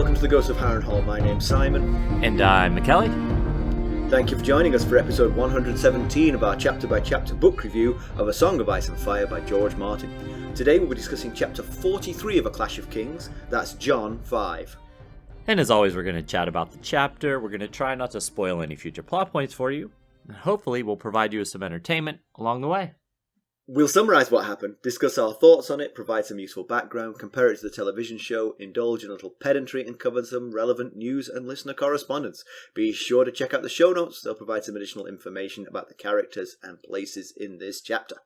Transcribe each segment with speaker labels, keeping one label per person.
Speaker 1: welcome to the Ghost of Harrenhal. My name's Simon.
Speaker 2: And I'm Mackelly.
Speaker 1: Thank you for joining us for episode 117 of our chapter-by-chapter book review of A Song of Ice and Fire by George Martin. Today we'll be discussing chapter 43 of A Clash of Kings, that's Jon 5.
Speaker 2: And as always, we're going to chat about the chapter. We're going to try not to spoil any future plot points for you. And hopefully we'll provide you with some entertainment along the way.
Speaker 1: We'll summarise what happened, discuss our thoughts on it, provide some useful background, compare it to the television show, indulge in a little pedantry, and cover some relevant news and listener correspondence. Be sure to check out the show notes. They'll provide some additional information about the characters and places in this chapter.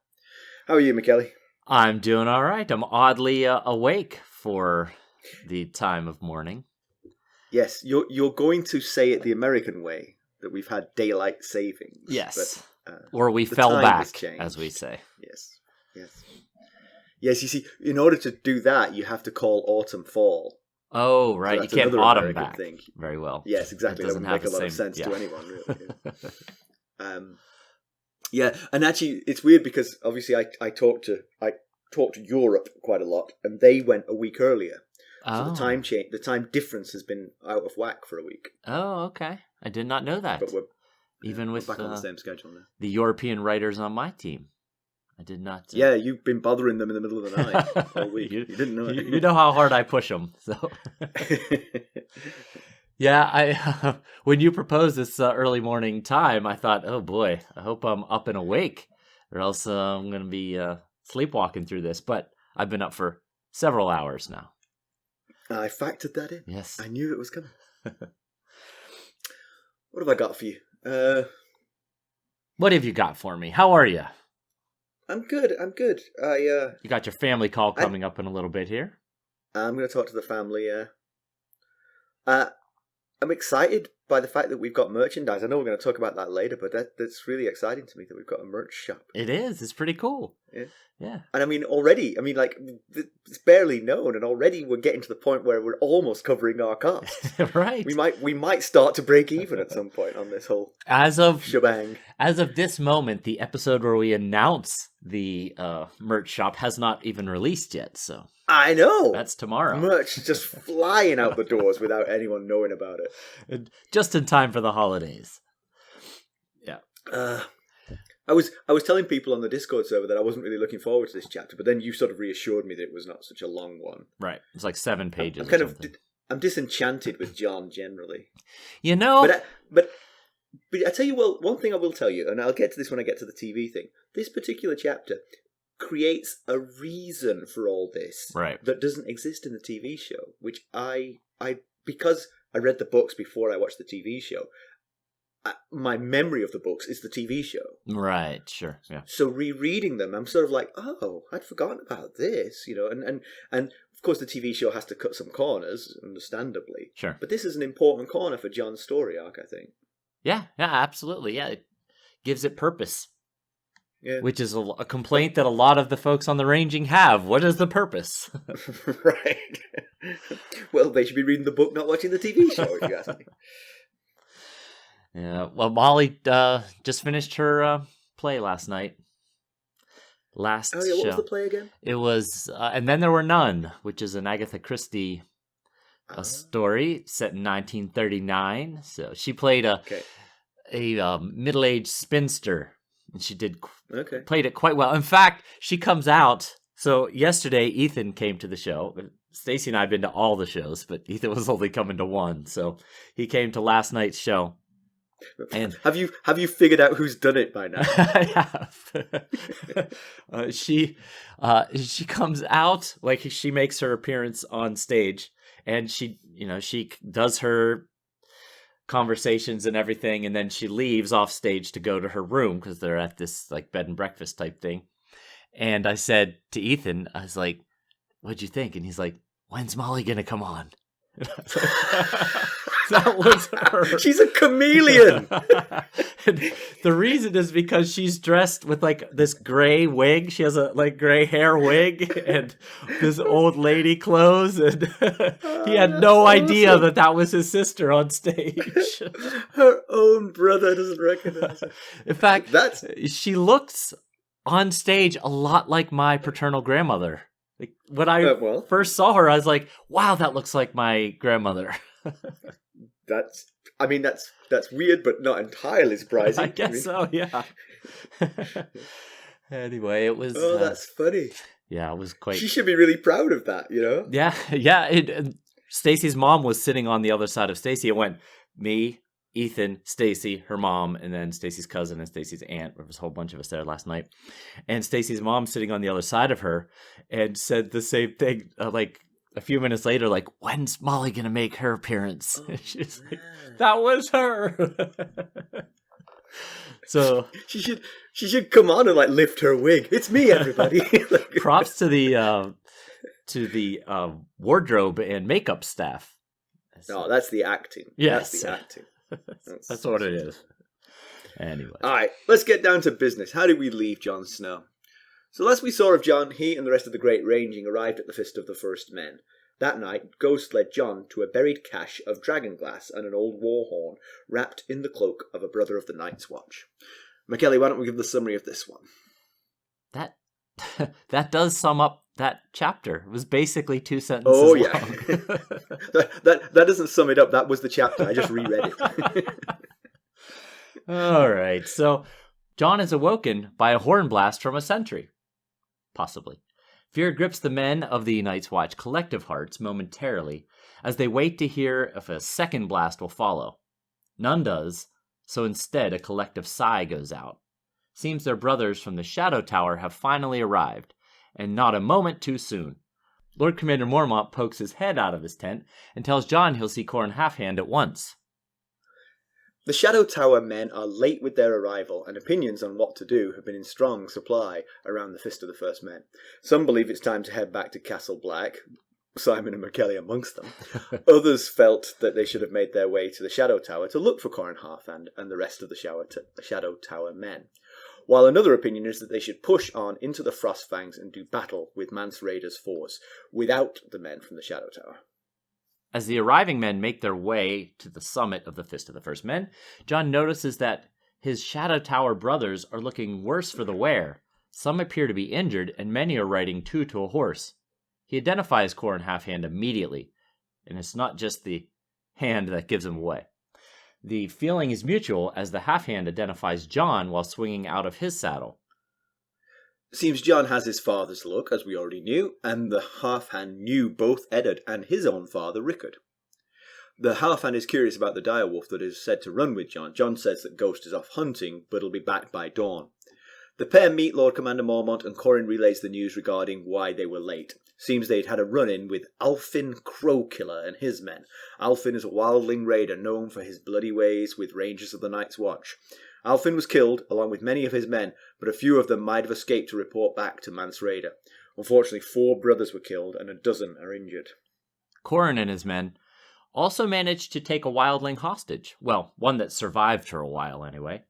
Speaker 1: How are you, Mackelly?
Speaker 2: I'm doing all right. I'm oddly awake for the time of morning.
Speaker 1: Yes, you're going to say it the American way, that we've had daylight savings.
Speaker 2: Yes.
Speaker 1: But,
Speaker 2: or we fell back, as we say.
Speaker 1: Yes, you see, in order to do that, you have to call autumn fall.
Speaker 2: Oh, right. So you can't autumn American back. Thing. Very well.
Speaker 1: Yes, exactly. That doesn't make a lot of sense to anyone, really. Yeah, and actually, it's weird because obviously I talked to Europe quite a lot, and they went a week earlier. So the time difference has been out of whack for a week.
Speaker 2: Oh, okay. I did not know that.
Speaker 1: But we're
Speaker 2: back
Speaker 1: on the same schedule now.
Speaker 2: The European writers on my team. I did not.
Speaker 1: Yeah, you've been bothering them in the middle of the night all week. You didn't know it.
Speaker 2: You know how hard I push them. So. Yeah, when you proposed this early morning time, I thought, oh boy, I hope I'm up and awake, or else I'm going to be sleepwalking through this. But I've been up for several hours now.
Speaker 1: I factored that in.
Speaker 2: Yes.
Speaker 1: I knew it was coming. What have I got for you?
Speaker 2: What have you got for me? How are you?
Speaker 1: I'm good.
Speaker 2: You got your family call coming up in a little bit here.
Speaker 1: I'm going to talk to the family. I'm excited by the fact that we've got merchandise. I know we're going to talk about that later, but that's really exciting to me that we've got a merch shop.
Speaker 2: It is. It's pretty cool.
Speaker 1: Yeah. And it's barely known, and already we're getting to the point where we're almost covering our costs.
Speaker 2: Right.
Speaker 1: We might start to break even at some point on this whole shebang.
Speaker 2: As of this moment, the episode where we announce the merch shop has not even released yet, so
Speaker 1: I know.
Speaker 2: That's tomorrow.
Speaker 1: Merch just flying out the doors without anyone knowing about it.
Speaker 2: Just in time for the holidays. Yeah.
Speaker 1: I was telling people on the Discord server that I wasn't really looking forward to this chapter, but then you sort of reassured me that it was not such a long one.
Speaker 2: Right. It's like 7 pages.
Speaker 1: I'm disenchanted with Jon generally.
Speaker 2: You know,
Speaker 1: but I tell you, one thing I will tell you, and I'll get to this when I get to the TV thing. This particular chapter creates a reason for all this,
Speaker 2: right,
Speaker 1: that doesn't exist in the TV show, which I because I read the books before I watched the TV show. My memory of the books is the TV show.
Speaker 2: Right, sure, yeah.
Speaker 1: So rereading them, I'm sort of like, oh, I'd forgotten about this, and of course the TV show has to cut some corners, understandably.
Speaker 2: Sure. But
Speaker 1: this is an important corner for Jon's story arc, I think.
Speaker 2: Yeah, absolutely, yeah. It gives it purpose.
Speaker 1: Yeah.
Speaker 2: Which is a complaint that a lot of the folks on the Ranging have. What is the purpose?
Speaker 1: Right. Well, they should be reading the book, not watching the TV show, if you ask me.
Speaker 2: Yeah, well, Molly just finished her play last night. What
Speaker 1: was the play again?
Speaker 2: It was, And Then There Were None, which is an Agatha Christie story set in 1939. So she played a middle-aged spinster, and she played it quite well. In fact, she comes out. So yesterday, Ethan came to the show. Stacy and I have been to all the shows, but Ethan was only coming to one. So he came to last night's show. And
Speaker 1: have you figured out who's done it by now?
Speaker 2: I have. She comes out, like she makes her appearance on stage, and she does her conversations and everything, and then she leaves off stage to go to her room because they're at this like bed and breakfast type thing. And I said to Ethan, I was like, "What'd you think?" And he's like, "When's Molly gonna come on?" That was her.
Speaker 1: She's a chameleon.
Speaker 2: The reason is because she's dressed with like this gray wig. She has a like gray hair wig and this old lady clothes, and he had no idea that was his sister on stage.
Speaker 1: Her own brother doesn't recognize her.
Speaker 2: In fact, she looks on stage a lot like my paternal grandmother. Like, when I first saw her, I was like, wow, that looks like my grandmother.
Speaker 1: That's weird, but not entirely surprising.
Speaker 2: I guess so, yeah. Anyway, it was...
Speaker 1: Oh, that's funny.
Speaker 2: Yeah, it was quite...
Speaker 1: She should be really proud of that, you know?
Speaker 2: Yeah. Stacy's mom was sitting on the other side of Stacy. It went me, Ethan, Stacy, her mom, and then Stacy's cousin and Stacy's aunt. There was a whole bunch of us there last night. And Stacy's mom sitting on the other side of her and said the same thing, like a few minutes later, like, when's Molly going to make her appearance? Oh, she's like, that was her. So
Speaker 1: she should come on and like lift her wig. It's me, everybody.
Speaker 2: Props to the wardrobe and makeup staff.
Speaker 1: No, that's the acting.
Speaker 2: Yes.
Speaker 1: That's the acting.
Speaker 2: That's what it is. Anyway.
Speaker 1: All right, let's get down to business. How did we leave Jon Snow? So last we saw of Jon, he and the rest of the Great Ranging arrived at the Fist of the First Men. That night, Ghost led Jon to a buried cache of dragonglass and an old war horn wrapped in the cloak of a brother of the Night's Watch. Mackelly, why don't we give the summary of this one?
Speaker 2: That does sum up that chapter. It was basically 2 sentences long.
Speaker 1: Yeah. that doesn't sum it up. That was the chapter. I just reread it.
Speaker 2: All right. So Jon is awoken by a horn blast from a sentry. Possibly. Fear grips the men of the Night's Watch collective hearts momentarily as they wait to hear if a second blast will follow. None does, so instead a collective sigh goes out. Seems their brothers from the Shadow Tower have finally arrived, and not a moment too soon. Lord Commander Mormont pokes his head out of his tent and tells Jon he'll see Qhorin Halfhand at once.
Speaker 1: The Shadow Tower men are late with their arrival, and opinions on what to do have been in strong supply around the Fist of the First Men. Some believe it's time to head back to Castle Black, Simon and Mackelly amongst them. Others felt that they should have made their way to the Shadow Tower to look for Qhorin Halfhand and the rest of the Shadow Tower men. While another opinion is that they should push on into the Frostfangs and do battle with Mance Rayder's force, without the men from the Shadow Tower.
Speaker 2: As the arriving men make their way to the summit of the Fist of the First Men, Jon notices that his Shadow Tower brothers are looking worse for the wear. Some appear to be injured, and many are riding two to a horse. He identifies Qhorin Halfhand immediately, and it's not just the hand that gives him away. The feeling is mutual as the Halfhand identifies Jon while swinging out of his saddle.
Speaker 1: Seems Jon has his father's look, as we already knew, and the Halfhand knew both Eddard and his own father, Rickard. The Halfhand is curious about the direwolf that is said to run with Jon. Jon says that Ghost is off hunting, but will be back by dawn. The pair meet Lord Commander Mormont, and Qhorin relays the news regarding why they were late. Seems they'd had a run-in with Alfin Crowkiller and his men. Alfin is a wildling raider known for his bloody ways with Rangers of the Night's Watch. Alfin was killed, along with many of his men, but a few of them might have escaped to report back to Mance Rayder. Unfortunately, 4 brothers were killed and a dozen are injured.
Speaker 2: Qhorin and his men also managed to take a wildling hostage. Well, one that survived for a while, anyway.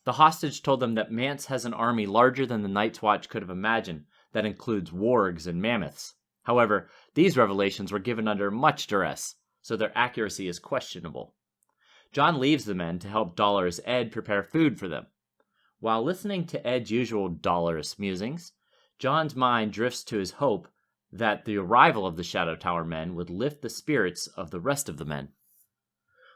Speaker 2: The hostage told them that Mance has an army larger than the Night's Watch could have imagined, that includes wargs and mammoths. However, these revelations were given under much duress, so their accuracy is questionable. Jon leaves the men to help Dolorous Ed prepare food for them. While listening to Ed's usual dolorous musings, Jon's mind drifts to his hope that the arrival of the Shadow Tower men would lift the spirits of the rest of the men.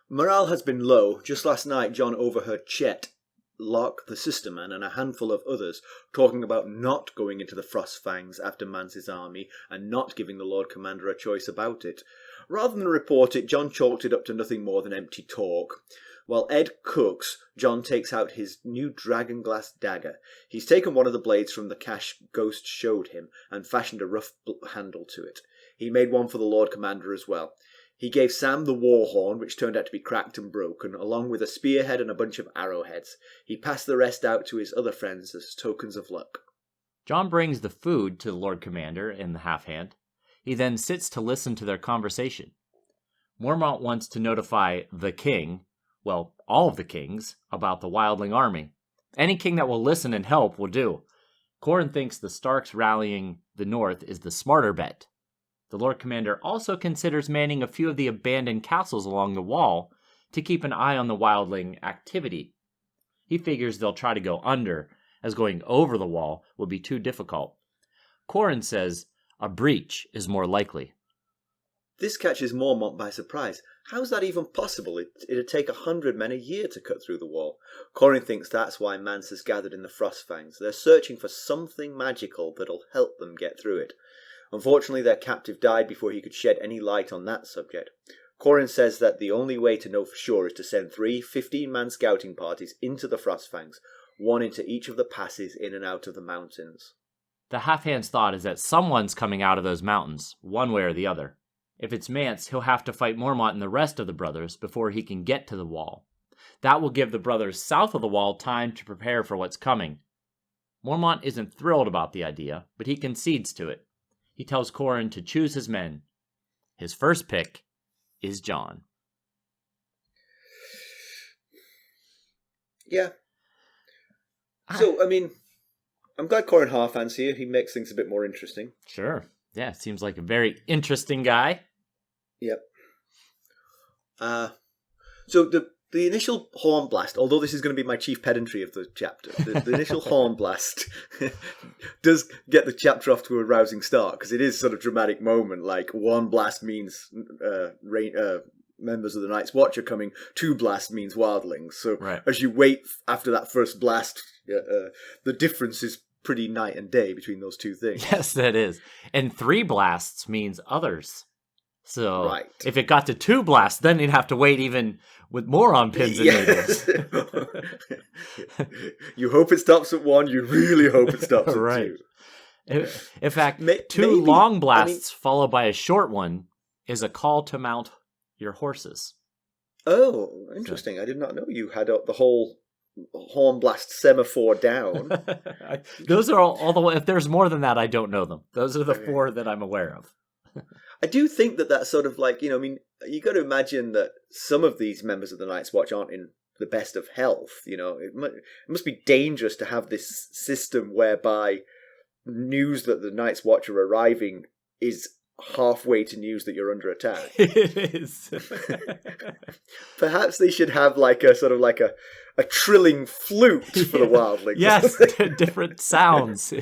Speaker 1: Morale has been low. Just last night, Jon overheard Chet, Locke the Sisterman, and a handful of others talking about not going into the Frostfangs after Mance's army and not giving the Lord Commander a choice about it. Rather than report it, Jon chalked it up to nothing more than empty talk. While Ed cooks, Jon takes out his new dragonglass dagger. He's taken one of the blades from the cache Ghost showed him and fashioned a rough handle to it. He made one for the Lord Commander as well. He gave Sam the war horn, which turned out to be cracked and broken, along with a spearhead and a bunch of arrowheads. He passed the rest out to his other friends as tokens of luck.
Speaker 2: Jon brings the food to the Lord Commander and the Halfhand. He then sits to listen to their conversation. Mormont wants to notify the king, well, all of the kings, about the wildling army. Any king that will listen and help will do. Qhorin thinks the Starks rallying the north is the smarter bet. The Lord Commander also considers manning a few of the abandoned castles along the wall to keep an eye on the wildling activity. He figures they'll try to go under, as going over the wall will be too difficult. Qhorin says, a breach is more likely.
Speaker 1: This catches Mormont by surprise. How's that even possible? It'd take 100 men a year to cut through the wall. Qhorin thinks that's why Mance has gathered in the Frostfangs. They're searching for something magical that'll help them get through it. Unfortunately, their captive died before he could shed any light on that subject. Qhorin says that the only way to know for sure is to send 3 15-man scouting parties into the Frostfangs, one into each of the passes in and out of the mountains.
Speaker 2: The Halfhand's thought is that someone's coming out of those mountains, one way or the other. If it's Mance, he'll have to fight Mormont and the rest of the brothers before he can get to the wall. That will give the brothers south of the wall time to prepare for what's coming. Mormont isn't thrilled about the idea, but he concedes to it. He tells Qhorin to choose his men. His first pick is Jon.
Speaker 1: Yeah. So, I mean, I'm glad Qhorin Halfhand's here. He makes things a bit more interesting.
Speaker 2: Sure. Yeah, seems like a very interesting guy.
Speaker 1: Yep. So the initial horn blast, although this is going to be my chief pedantry of the chapter, the initial horn blast does get the chapter off to a rousing start, because it is sort of dramatic moment. Like, 1 blast means members of the Night's Watch are coming, 2 blasts means wildlings. So as you wait after that first blast, the difference is pretty night and day between those two things.
Speaker 2: Yes, that is. And 3 blasts means others. So if it got to 2 blasts, then you'd have to wait even with more on pins and needles.
Speaker 1: You hope it stops at 1, you really hope it stops at 2.
Speaker 2: In fact, 2 long blasts followed by a short one is a call to mount your horses.
Speaker 1: Oh, interesting. So, I did not know you had the whole horn blast semaphore down.
Speaker 2: Those are all the way. If there's more than that, I don't know them. Those are the 4 that I'm aware of.
Speaker 1: I do think that that's sort of like, I mean, you got to imagine that some of these members of the Night's Watch aren't in the best of health. It must be dangerous to have this system whereby news that the Night's Watch are arriving is halfway to news that you're under attack.
Speaker 2: It is.
Speaker 1: Perhaps they should have like a sort of like a trilling flute for the wildlings.
Speaker 2: Yes, different sounds.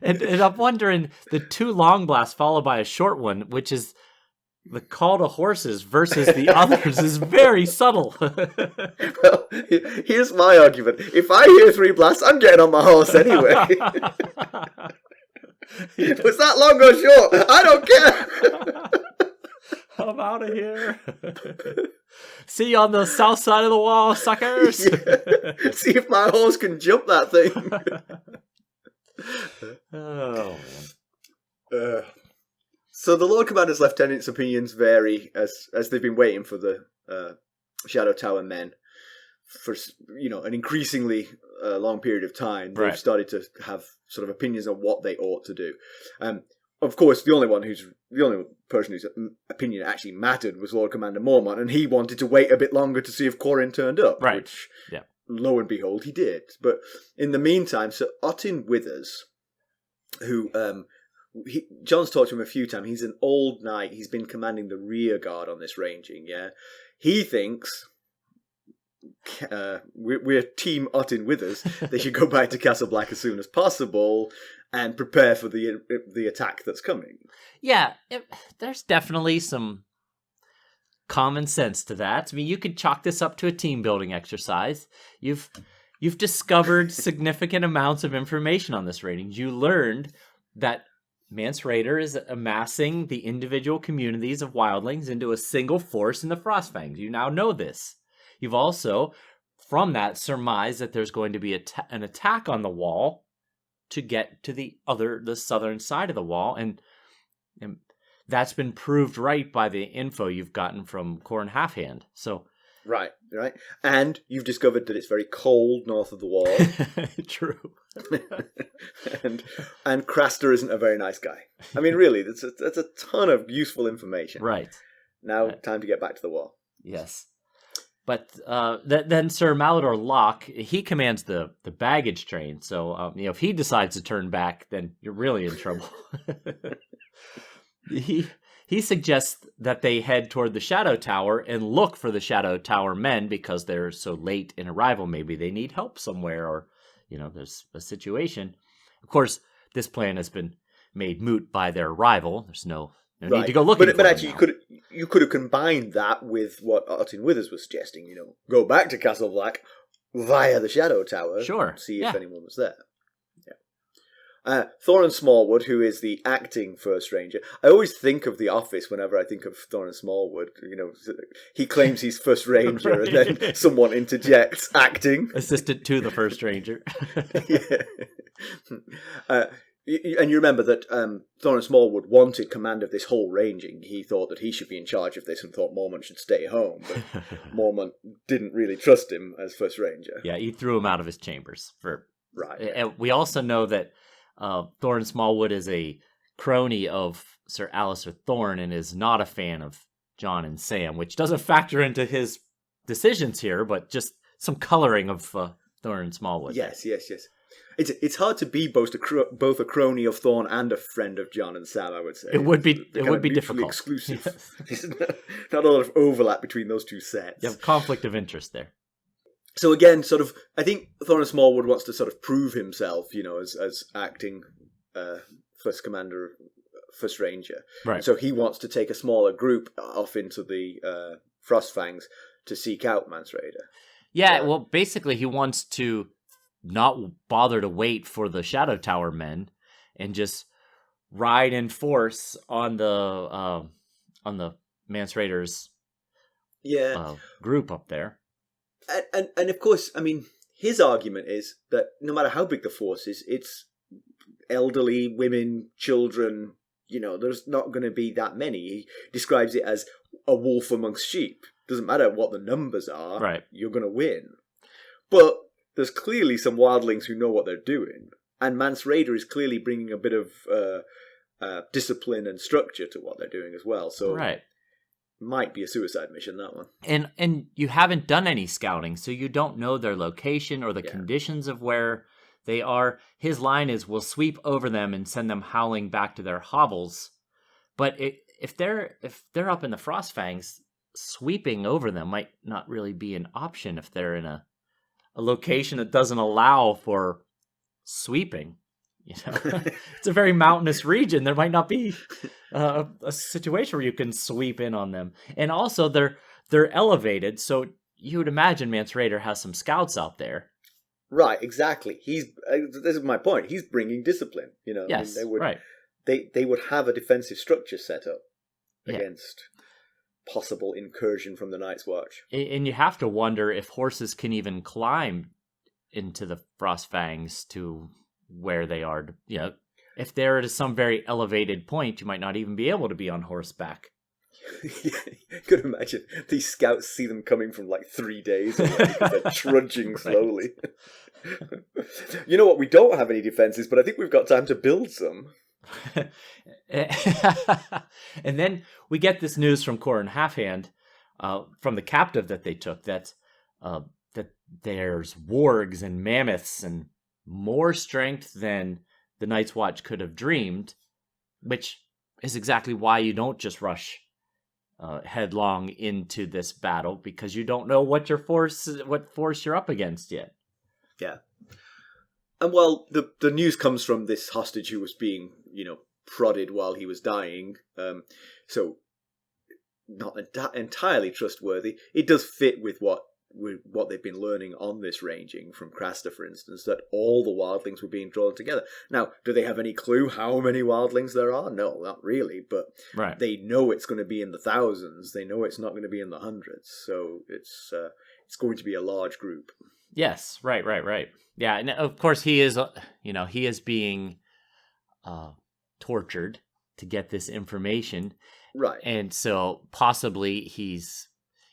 Speaker 2: and I'm wondering, the 2 long blasts followed by a short one, which is the call to horses versus the others, is very subtle.
Speaker 1: Well, here's my argument. If I hear 3 blasts, I'm getting on my horse anyway. Was that long or short? I don't care.
Speaker 2: I'm out of here. See you on the south side of the wall, suckers.
Speaker 1: Yeah. See if my horse can jump that thing.
Speaker 2: Oh, man.
Speaker 1: So the Lord Commander's lieutenant's opinions vary as they've been waiting for the Shadow Tower men for an increasingly long period of time. They've started to have sort of opinions on what they ought to do. Of course, the only person whose opinion actually mattered was Lord Commander Mormont, and he wanted to wait a bit longer to see if Qhorin turned up.
Speaker 2: Right.
Speaker 1: Which, lo and behold, he did. But in the meantime, so Otin Withers, who Jon's talked to him a few times. He's an old knight. He's been commanding the rear guard on this ranging. Yeah, he thinks we're Team Otin Withers. They should go back to Castle Black as soon as possible and prepare for the attack that's coming.
Speaker 2: Yeah, there's definitely some common sense to that. I mean, you could chalk this up to a team building exercise. You've discovered significant amounts of information on this rating. You learned that Mance Rayder is amassing the individual communities of wildlings into a single force in the Frostfangs. You now know this. You've also, from that, surmised that there's going to be an attack on the wall to get to the southern side of the wall, and that's been proved right by the info you've gotten from Qhorin Halfhand. So,
Speaker 1: right, and you've discovered that it's very cold north of the wall.
Speaker 2: True.
Speaker 1: and Craster isn't a very nice guy. I mean, really, that's a ton of useful information.
Speaker 2: Right.
Speaker 1: Now, time to get back to the wall.
Speaker 2: Yes. But then Sir Malador Locke, he commands the baggage train. So, if he decides to turn back, then you're really in trouble. He suggests that they head toward the Shadow Tower and look for the Shadow Tower men because they're so late in arrival. Maybe they need help somewhere, or there's a situation. Of course, this plan has been made moot by their rival. There's no
Speaker 1: right.
Speaker 2: need to go looking for
Speaker 1: But
Speaker 2: them
Speaker 1: actually,
Speaker 2: now.
Speaker 1: you could have combined that with what Artin Withers was suggesting. Go back to Castle Black via the Shadow Tower.
Speaker 2: Sure.
Speaker 1: See if anyone was there. Qhorin Smallwood, who is the acting First Ranger. I always think of The Office whenever I think of Qhorin Smallwood. He claims he's First Ranger, right. And then someone interjects acting.
Speaker 2: Assistant to the First Ranger.
Speaker 1: And you remember that Qhorin Smallwood wanted command of this whole ranging. He thought that he should be in charge of this and thought Mormont should stay home. But Mormont didn't really trust him as First Ranger.
Speaker 2: Yeah, he threw him out of his chambers.
Speaker 1: Right.
Speaker 2: And we also know that Qhorin Smallwood is a crony of Sir Alistair Thorne and is not a fan of Jon and Sam, which doesn't factor into his decisions here, but just some coloring of Qhorin Smallwood.
Speaker 1: Yes. It's hard to be both a crony of Thorne and a friend of Jon and Sam, I would say.
Speaker 2: It would be difficult.
Speaker 1: Exclusive. Yes. Not a lot of overlap between those two sets.
Speaker 2: You have conflict of interest there.
Speaker 1: So again, I think Qhorin Smallwood wants to sort of prove himself, as acting First Commander, First Ranger.
Speaker 2: Right.
Speaker 1: So he wants to take a smaller group off into the Frostfangs to seek out Mance Rayder.
Speaker 2: Yeah, well, basically he wants to not bother to wait for the Shadow Tower men and just ride in force on the Mance Raiders group up there.
Speaker 1: And of course, I mean, his argument is that no matter how big the force is, it's elderly, women, children, there's not going to be that many. He describes it as a wolf amongst sheep. Doesn't matter what the numbers are,
Speaker 2: right.
Speaker 1: You're going to win. But there's clearly some wildlings who know what they're doing. And Mance Rayder is clearly bringing a bit of discipline and structure to what they're doing as well. So
Speaker 2: right.
Speaker 1: Might be a suicide mission, that one.
Speaker 2: And you haven't done any scouting, so you don't know their location or the conditions of where they are. His line is, we'll sweep over them and send them howling back to their hovels. But if they're up in the Frostfangs, sweeping over them might not really be an option if they're in a location that doesn't allow for sweeping. It's a very mountainous region. There might not be a situation where you can sweep in on them. And also, they're elevated, so you would imagine Mance Rayder has some scouts out there.
Speaker 1: Right, exactly. This is my point. He's bringing discipline.
Speaker 2: Yes,
Speaker 1: I mean,
Speaker 2: right.
Speaker 1: They would have a defensive structure set up against possible incursion from the Night's Watch.
Speaker 2: And you have to wonder if horses can even climb into the Frostfangs to where they are. If they're at some very elevated point, you might not even be able to be on horseback.
Speaker 1: You could imagine these scouts see them coming from 3 days away because they're trudging slowly. You know what? We don't have any defenses, but I think we've got time to build some.
Speaker 2: And then we get this news from Qhorin Halfhand, from the captive that they took, that there's wargs and mammoths and more strength than the Night's Watch could have dreamed, which is exactly why you don't just rush headlong into this battle, because you don't know what force you're up against yet. Yeah.
Speaker 1: And well, the news comes from this hostage who was being, prodded while he was dying. So not entirely trustworthy. It does fit with what they've been learning on this ranging from Craster, for instance, that all the wildlings were being drawn together. Now, do they have any clue how many wildlings there are? No, not really, but
Speaker 2: right.
Speaker 1: They know it's going to be in the thousands. They know it's not going to be in the hundreds, so it's going to be a large group.
Speaker 2: Yes, right. Yeah, and of course he is being tortured to get this information.
Speaker 1: Right.
Speaker 2: And so possibly he's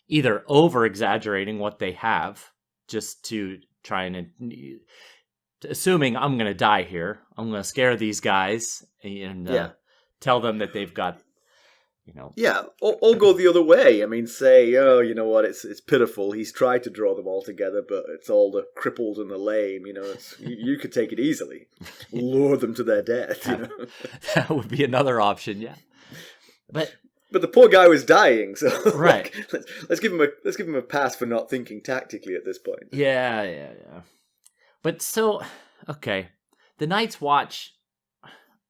Speaker 2: either over-exaggerating what they have just to try and... assuming I'm going to die here, I'm going to scare these guys and tell them that they've got,
Speaker 1: Yeah, or go the other way. I mean, say, oh, you know what, it's pitiful. He's tried to draw them all together, but it's all the crippled and the lame, you could take it easily. Lure them to their death,
Speaker 2: That would be another option, yeah.
Speaker 1: But the poor guy was dying, so
Speaker 2: right.
Speaker 1: Let's give him a pass for not thinking tactically at this point.
Speaker 2: Yeah. But so, okay, the Night's Watch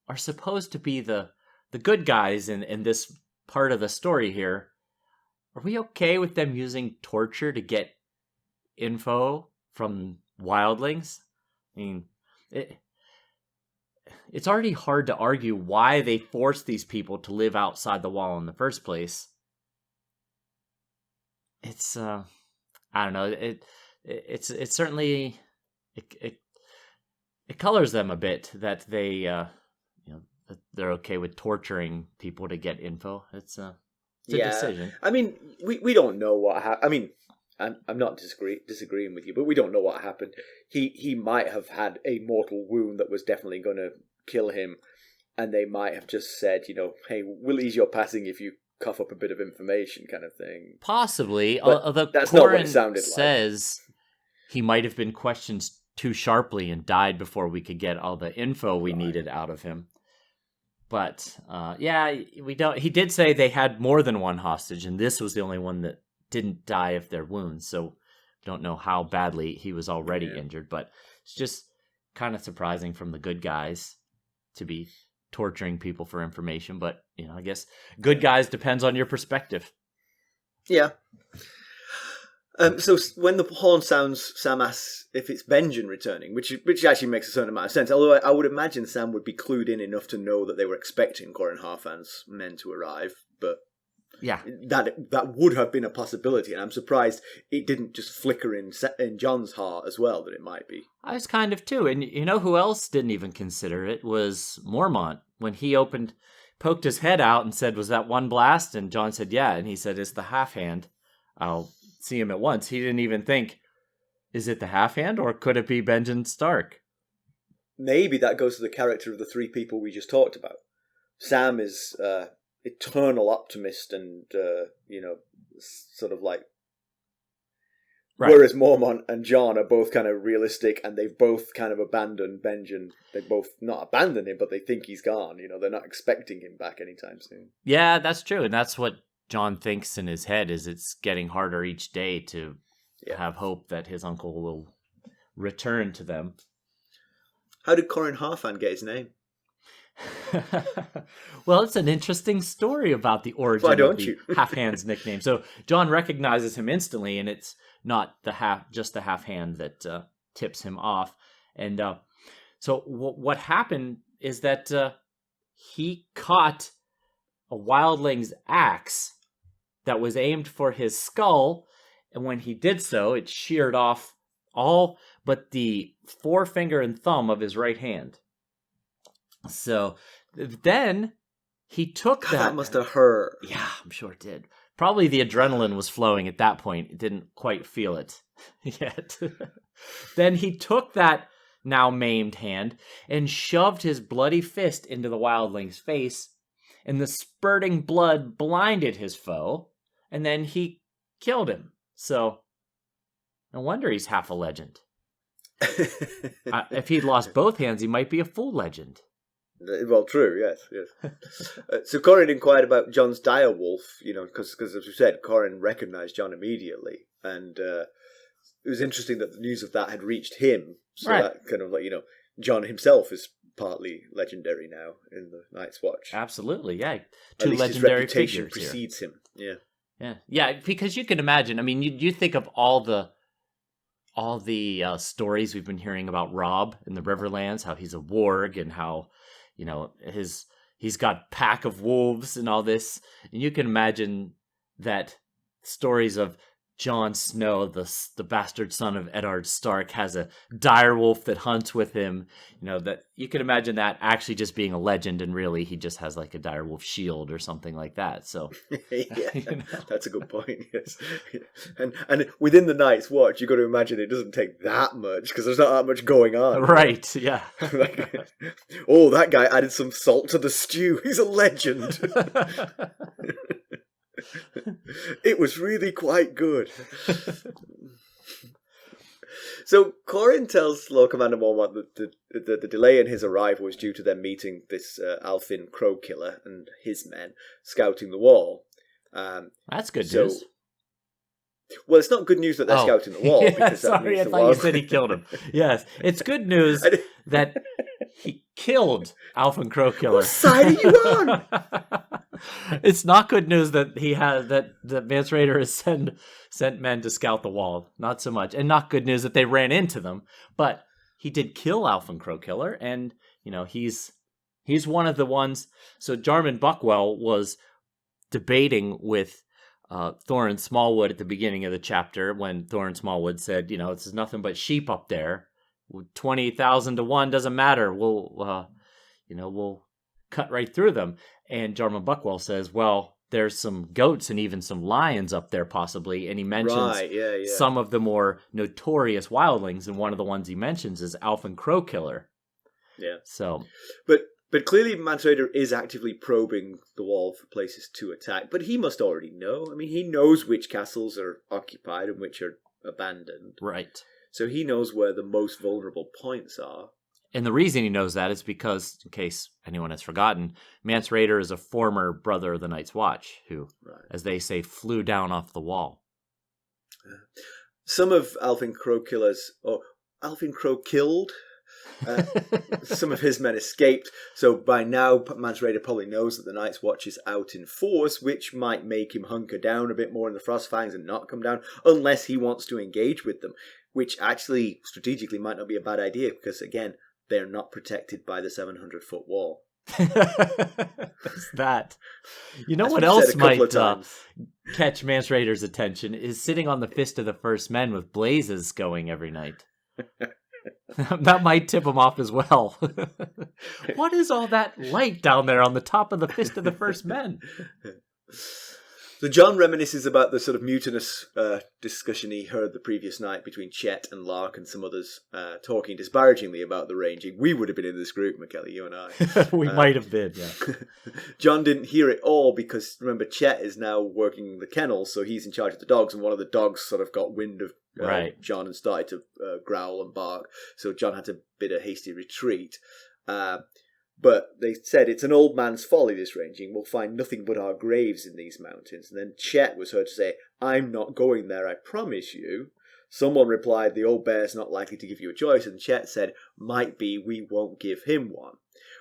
Speaker 2: are supposed to be the good guys in this part of the story here, are we okay with them using torture to get info from wildlings? I mean, it's already hard to argue why they forced these people to live outside the wall in the first place. It's I don't know. It's certainly it colors them a bit that they that they're okay with torturing people to get info. It's a decision.
Speaker 1: I mean, we don't know what happened. I mean, I'm not disagreeing with you, but we don't know what happened. He might have had a mortal wound that was definitely going to kill him, and they might have just said, hey, we'll ease your passing if you cough up a bit of information, kind of thing.
Speaker 2: Possibly,
Speaker 1: but
Speaker 2: although
Speaker 1: that's
Speaker 2: Qhorin
Speaker 1: not what it sounded
Speaker 2: says he might have been questioned too sharply and died before we could get all the info we needed out of him. But we don't. He did say they had more than one hostage, and this was the only one that didn't die of their wounds. So don't know how badly he was already injured. But it's just kind of surprising from the good guys to be torturing people for information. But I guess good guys depends on your perspective.
Speaker 1: Yeah. So when the horn sounds, Sam asks if it's Benjen returning, which actually makes a certain amount of sense. Although I would imagine Sam would be clued in enough to know that they were expecting Qhorin Halfhand's men to arrive, but
Speaker 2: yeah,
Speaker 1: that would have been a possibility, and I'm surprised it didn't just flicker in Jon's heart as well that it might be.
Speaker 2: I was kind of too, and who else didn't even consider it was Mormont when he poked his head out and said, "Was that one blast?" And Jon said, "Yeah," and he said, "It's the Halfhand. I'll see him at once." He didn't even think, is it the Halfhand or could it be Benjen Stark?
Speaker 1: Maybe that goes to the character of the three people we just talked about. Sam is eternal optimist and sort of like, right. Whereas Mormont and Jon are both kind of realistic, and they've both kind of abandoned Benjen. They both not abandoned him, but they think he's gone. They're not expecting him back anytime soon.
Speaker 2: Yeah, that's true, and that's what Jon thinks in his head, is it's getting harder each day to have hope that his uncle will return to them.
Speaker 1: How did Qhorin Halfhand get his name?
Speaker 2: Well, it's an interesting story about the origin of the Halfhand's nickname. So Jon recognizes him instantly, and it's not just the Halfhand that tips him off. And so what happened is that he caught a wildling's axe that was aimed for his skull, and when he did so, it sheared off all but the forefinger and thumb of his right hand. So then he took that.
Speaker 1: That must have hurt.
Speaker 2: Yeah, I'm sure it did. Probably the adrenaline was flowing at that point. It didn't quite feel it yet. Then he took that now maimed hand and shoved his bloody fist into the wildling's face, and the spurting blood blinded his foe, and then he killed him. So no wonder he's half a legend. If he'd lost both hands, he might be a full legend.
Speaker 1: Well, true, yes. So Qhorin inquired about Jon's direwolf, because as we said, Qhorin recognized Jon immediately, and it was interesting that the news of that had reached him. So right. That kind of like, Jon himself is partly legendary now in the Night's Watch.
Speaker 2: Absolutely, yeah.
Speaker 1: Two legendary figures precedes him.
Speaker 2: Yeah. Because you can imagine. I mean, you think of all the stories we've been hearing about Robb in the Riverlands, how he's a warg and how he's got pack of wolves and all this, and you can imagine that stories of Jon Snow, the bastard son of Eddard Stark, has a direwolf that hunts with him. That you can imagine that actually just being a legend, and really he just has like a direwolf shield or something like that. So,
Speaker 1: that's a good point. Yes, and within the Night's Watch, you got to imagine it doesn't take that much because there's not that much going on.
Speaker 2: Right? Yeah.
Speaker 1: That guy added some salt to the stew. He's a legend. It was really quite good. So Qhorin tells Lord Commander Mormont that the delay in his arrival was due to them meeting this Alfin Crow Killer and his men scouting the wall.
Speaker 2: That's good news.
Speaker 1: Well, it's not good news that they're scouting the wall.
Speaker 2: Yeah, sorry, I thought you said he killed him. Yes, it's good news that he killed Halfhand Crowkiller.
Speaker 1: What side are you on?
Speaker 2: It's not good news that that Mance Rayder has sent men to scout the wall. Not so much, and not good news that they ran into them. But he did kill Halfhand Crowkiller, and he's one of the ones. So Jarman Buckwell was debating with Qhorin Smallwood at the beginning of the chapter when Qhorin Smallwood said, this is nothing but sheep up there. 20,000 to 1 doesn't matter. We'll cut right through them. And Jarman Buckwell says, well, there's some goats and even some lions up there possibly. And he mentions some of the more notorious wildlings. And one of the ones he mentions is Halfhand Crowkiller.
Speaker 1: Yeah.
Speaker 2: So,
Speaker 1: But clearly Mance Rayder is actively probing the wall for places to attack. But he must already know. I mean, he knows which castles are occupied and which are abandoned.
Speaker 2: Right.
Speaker 1: So he knows where the most vulnerable points are.
Speaker 2: And the reason he knows that is because, in case anyone has forgotten, Mance Rayder is a former brother of the Night's Watch who, as they say, flew down off the wall.
Speaker 1: Some of Halfhand Crowkiller's, or Halfhand Crowkilled, some of his men escaped. So by now, Mance Rayder probably knows that the Night's Watch is out in force, which might make him hunker down a bit more in the Frostfangs and not come down, unless he wants to engage with them, which actually strategically might not be a bad idea, because again, they're not protected by the 700-foot wall.
Speaker 2: That. What else might catch Mance Rayder's attention is sitting on the Fist of the First Men with blazes going every night. That might tip him off as well. What is all that light down there on the top of the Fist of the First Men?
Speaker 1: So Jon reminisces about the sort of mutinous discussion he heard the previous night between Chet and Lark and some others talking disparagingly about the ranging. We would have been in this group, Mackelly, you and I.
Speaker 2: We might have been, yeah.
Speaker 1: Jon didn't hear it all because, remember, Chet is now working the kennels, so he's in charge of the dogs, and one of the dogs sort of got wind of Jon and started to growl and bark. So Jon had to bid a hasty retreat. But they said, it's an old man's folly, this ranging. We'll find nothing but our graves in these mountains. And then Chet was heard to say, I'm not going there, I promise you. Someone replied, the old bear's not likely to give you a choice. And Chet said, might be, we won't give him one.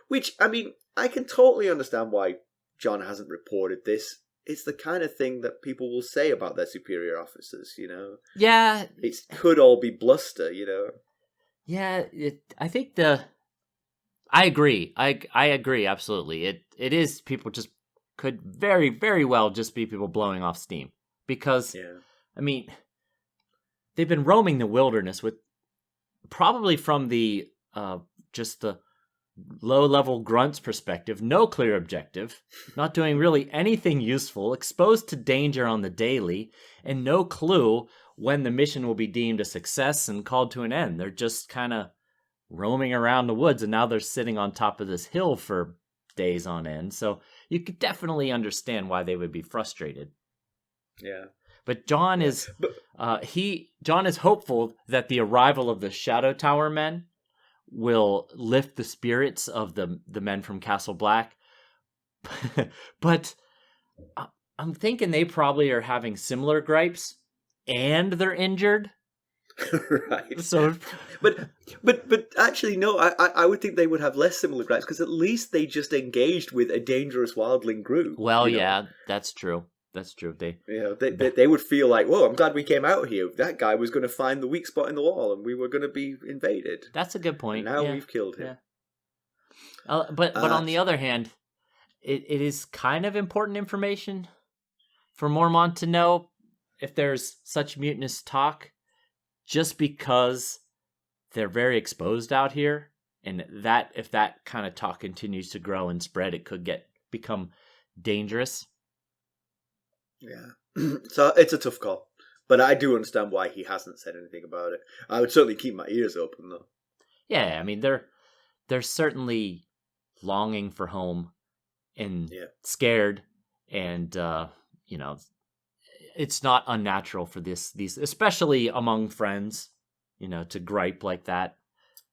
Speaker 1: Which, I mean, I can totally understand why Jon hasn't reported this. It's the kind of thing that people will say about their superior officers,
Speaker 2: Yeah.
Speaker 1: It could all be bluster,
Speaker 2: Yeah, I think I agree. I agree, absolutely. It is, people just could very, very well just be people blowing off steam. Because, I mean, they've been roaming the wilderness with, probably from the, just the low-level grunts perspective, no clear objective, not doing really anything useful, exposed to danger on the daily, and no clue when the mission will be deemed a success and called to an end. They're just kind of roaming around the woods, and now they're sitting on top of this hill for days on end. So you could definitely understand why they would be frustrated.
Speaker 1: Yeah.
Speaker 2: But Jon is Jon is hopeful that the arrival of the Shadow Tower men will lift the spirits of the men from Castle Black. But I'm thinking they probably are having similar gripes and they're injured.
Speaker 1: Right.
Speaker 2: So,
Speaker 1: but actually, no. I would think they would have less similar gripes because at least they just engaged with a dangerous wildling group.
Speaker 2: Well, yeah, that's true. That's true.
Speaker 1: They would feel like, whoa, I'm glad we came out here. That guy was going to find the weak spot in the wall, and we were going to be invaded.
Speaker 2: That's a good point.
Speaker 1: And now we've killed him.
Speaker 2: Yeah. But on the other hand, it is kind of important information for Mormont to know if there's such mutinous talk. Just because they're very exposed out here, and that if that kind of talk continues to grow and spread, it could become dangerous.
Speaker 1: Yeah, so it's a tough call, but I do understand why he hasn't said anything about it. I would certainly keep my ears open, though.
Speaker 2: Yeah, I mean they're certainly longing for home and scared, and it's not unnatural for these, especially among friends, to gripe like that.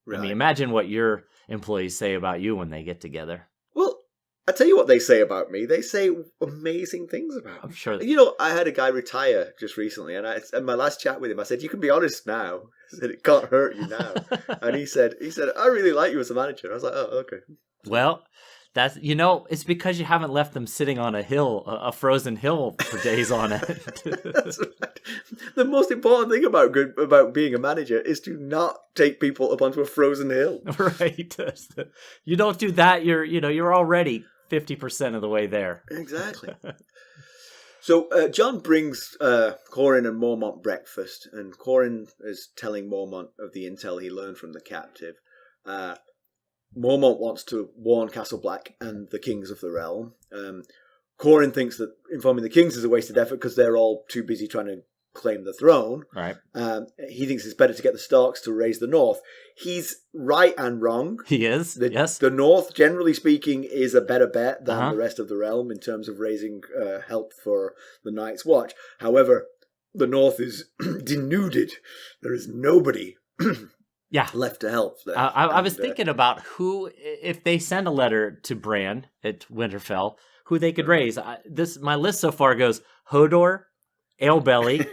Speaker 2: Right. I mean, imagine what your employees say about you when they get together.
Speaker 1: Well, I tell you what they say about me. They say amazing things about me.
Speaker 2: I'm sure.
Speaker 1: I had a guy retire just recently, and in my last chat with him, I said, "You can be honest now." I said, "It can't hurt you now." And he said, "I really like you as a manager." I was like, "Oh, okay."
Speaker 2: Well, that's it's because you haven't left them sitting on a hill, a frozen hill for days on it.
Speaker 1: That's right. The most important thing about being a manager is to not take people up onto a frozen hill.
Speaker 2: Right. You don't do that, you're already 50% of the way there.
Speaker 1: Exactly. So Jon brings Qhorin and Mormont breakfast, and Qhorin is telling Mormont of the intel he learned from the captive. Mormont wants to warn Castle Black and the kings of the realm. Qhorin thinks that informing the kings is a wasted effort because they're all too busy trying to claim the throne.
Speaker 2: Right.
Speaker 1: He thinks it's better to get the Starks to raise the North. He's right and wrong.
Speaker 2: He is, yes.
Speaker 1: The North, generally speaking, is a better bet than the rest of the realm in terms of raising help for the Night's Watch. However, the North is denuded. There is nobody left to help there.
Speaker 2: I was thinking about who, if they send a letter to Bran at Winterfell, who they could raise. My list so far goes Hodor, Alebelly,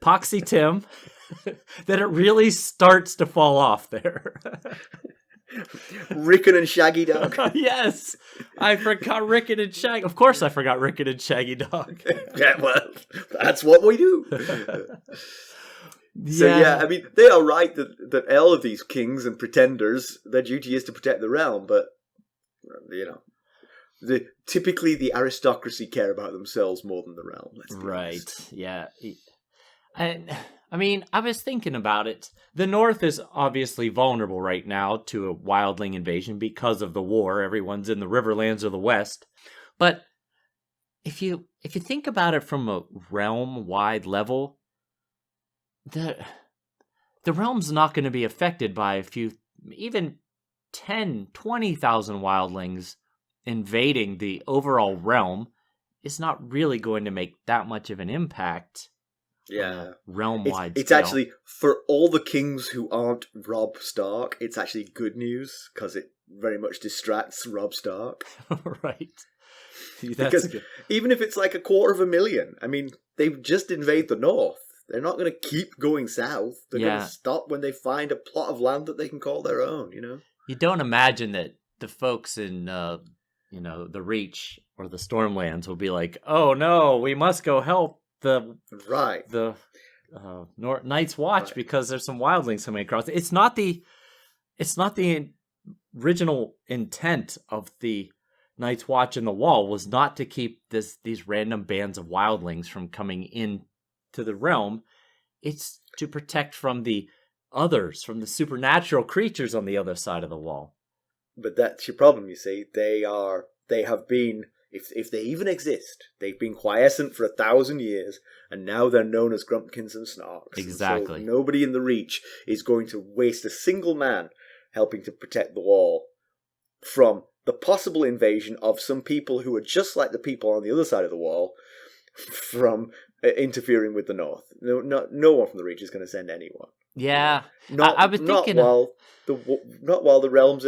Speaker 2: Poxy Tim. Then it really starts to fall off there.
Speaker 1: Rickon and Shaggy Dog.
Speaker 2: Yes, I forgot Rickon and Shaggy. Of course, I forgot Rickon and Shaggy Dog.
Speaker 1: Yeah, well, that's what we do. So I mean, they are right that all of these kings and pretenders, their duty is to protect the realm, but typically the aristocracy care about themselves more than the realm.
Speaker 2: Right? Honest. Yeah. And I mean, I was thinking about it. The North is obviously vulnerable right now to a wildling invasion because of the war. Everyone's in the Riverlands of the West. But if you think about it from a realm-wide level, the realm's not going to be affected by a few, even 10, 20,000 wildlings invading the overall realm. Is not really going to make that much of an impact.
Speaker 1: Yeah,
Speaker 2: realm-wide.
Speaker 1: It's actually, for all the kings who aren't Robb Stark, it's actually good news because it very much distracts Robb Stark.
Speaker 2: Right.
Speaker 1: Because even if it's like 250,000, I mean, they just invade the North. They're not going to keep going south. They're going to stop when they find a plot of land that they can call their own.
Speaker 2: You don't imagine that the folks in the Reach or the Stormlands will be like, "Oh no, we must go help the Night's Watch because there's some wildlings coming across." It's not the original intent of the Night's Watch in the Wall was not to keep these random bands of wildlings from coming in to the realm. It's to protect from the others, from the supernatural creatures on the other side of the wall.
Speaker 1: But that's your problem, you see. They have been, if they even exist, they've been quiescent for 1,000 years, and now they're known as Grumpkins and Snarks.
Speaker 2: Exactly.
Speaker 1: So nobody in the Reach is going to waste a single man helping to protect the wall from the possible invasion of some people who are just like the people on the other side of the wall from interfering with the North. No one from the Reach is going to send anyone.
Speaker 2: Yeah, I was thinking
Speaker 1: not while the realm's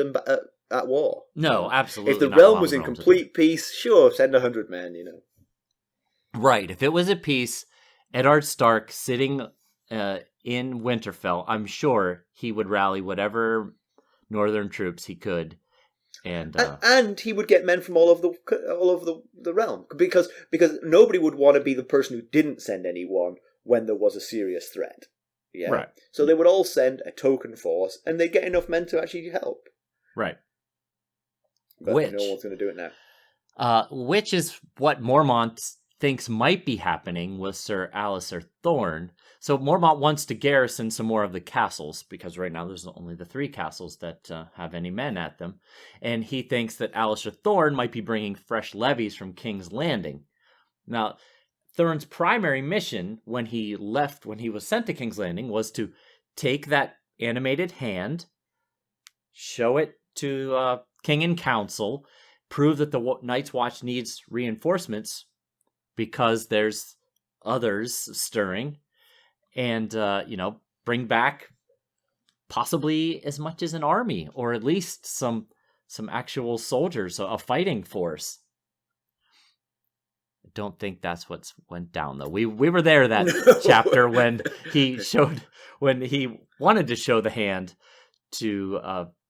Speaker 1: at war.
Speaker 2: No, absolutely.
Speaker 1: If the realm was in complete peace, sure, send 100 men.
Speaker 2: Right. If it was at peace, Eddard Stark sitting in Winterfell, I'm sure he would rally whatever northern troops he could. And
Speaker 1: he would get men from all over the realm because nobody would want to be the person who didn't send anyone when there was a serious threat. Yeah.
Speaker 2: Right.
Speaker 1: So they would all send a token force, and they'd get enough men to actually help.
Speaker 2: Right.
Speaker 1: But no one's going to do it
Speaker 2: now. Which is what Mormont thinks might be happening with Sir Alliser Thorne. So Mormont wants to garrison some more of the castles, because right now there's only the 3 castles that have any men at them. And he thinks that Alliser Thorne might be bringing fresh levies from King's Landing. Now, Thorne's primary mission when he was sent to King's Landing was to take that animated hand, show it to King and Council, prove that the Night's Watch needs reinforcements because there's others stirring, and bring back possibly as much as an army, or at least some some actual soldiers, a fighting force. I don't think that's what went down, though. We were there that chapter when he wanted to show the hand to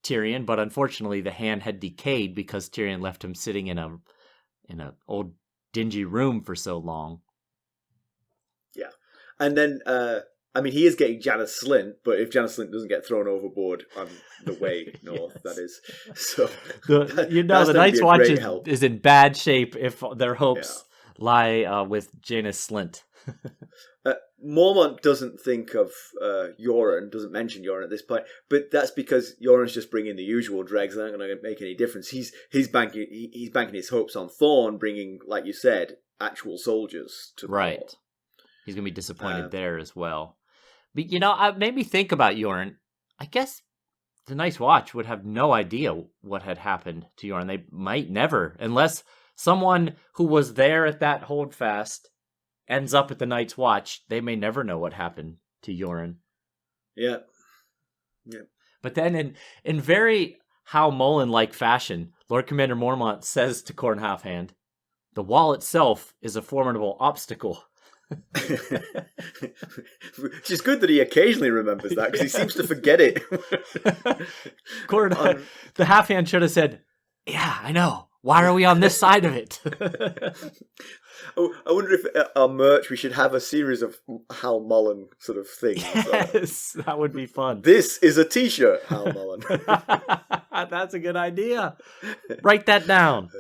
Speaker 2: Tyrion, but unfortunately the hand had decayed because Tyrion left him sitting in a old dingy room for so long.
Speaker 1: Yeah, and then he is getting Janos Slynt, but if Janos Slynt doesn't get thrown overboard on the way north, yes. That is so.
Speaker 2: The Night's Watch is in bad shape if their hopes lie with Janos Slynt.
Speaker 1: Mormont doesn't think of Qhorin, doesn't mention Qhorin at this point, but that's because Yoren's just bringing the usual dregs. They're not going to make any difference. He's banking his hopes on Thorne bringing, like you said, actual soldiers to
Speaker 2: right.
Speaker 1: Thor.
Speaker 2: He's going to be disappointed there as well. But it made me think about Qhorin. I guess the Night's Watch would have no idea what had happened to Qhorin. They might never, unless someone who was there at that holdfast ends up at the Night's Watch. They may never know what happened to Qhorin.
Speaker 1: Yeah.
Speaker 2: But then in very Hal Mullen-like fashion, Lord Commander Mormont says to Qhorin Halfhand, "The wall itself is a formidable obstacle."
Speaker 1: Which is good that he occasionally remembers that, because he seems to forget it.
Speaker 2: Qhorin, the Halfhand should have said, "Yeah, I know. Why are we on this side of it?"
Speaker 1: Oh, I wonder if our merch, we should have a series of Hal Mullen sort of things.
Speaker 2: Yes, that would be fun.
Speaker 1: This is a t-shirt, Hal Mullen.
Speaker 2: That's a good idea. Write that down.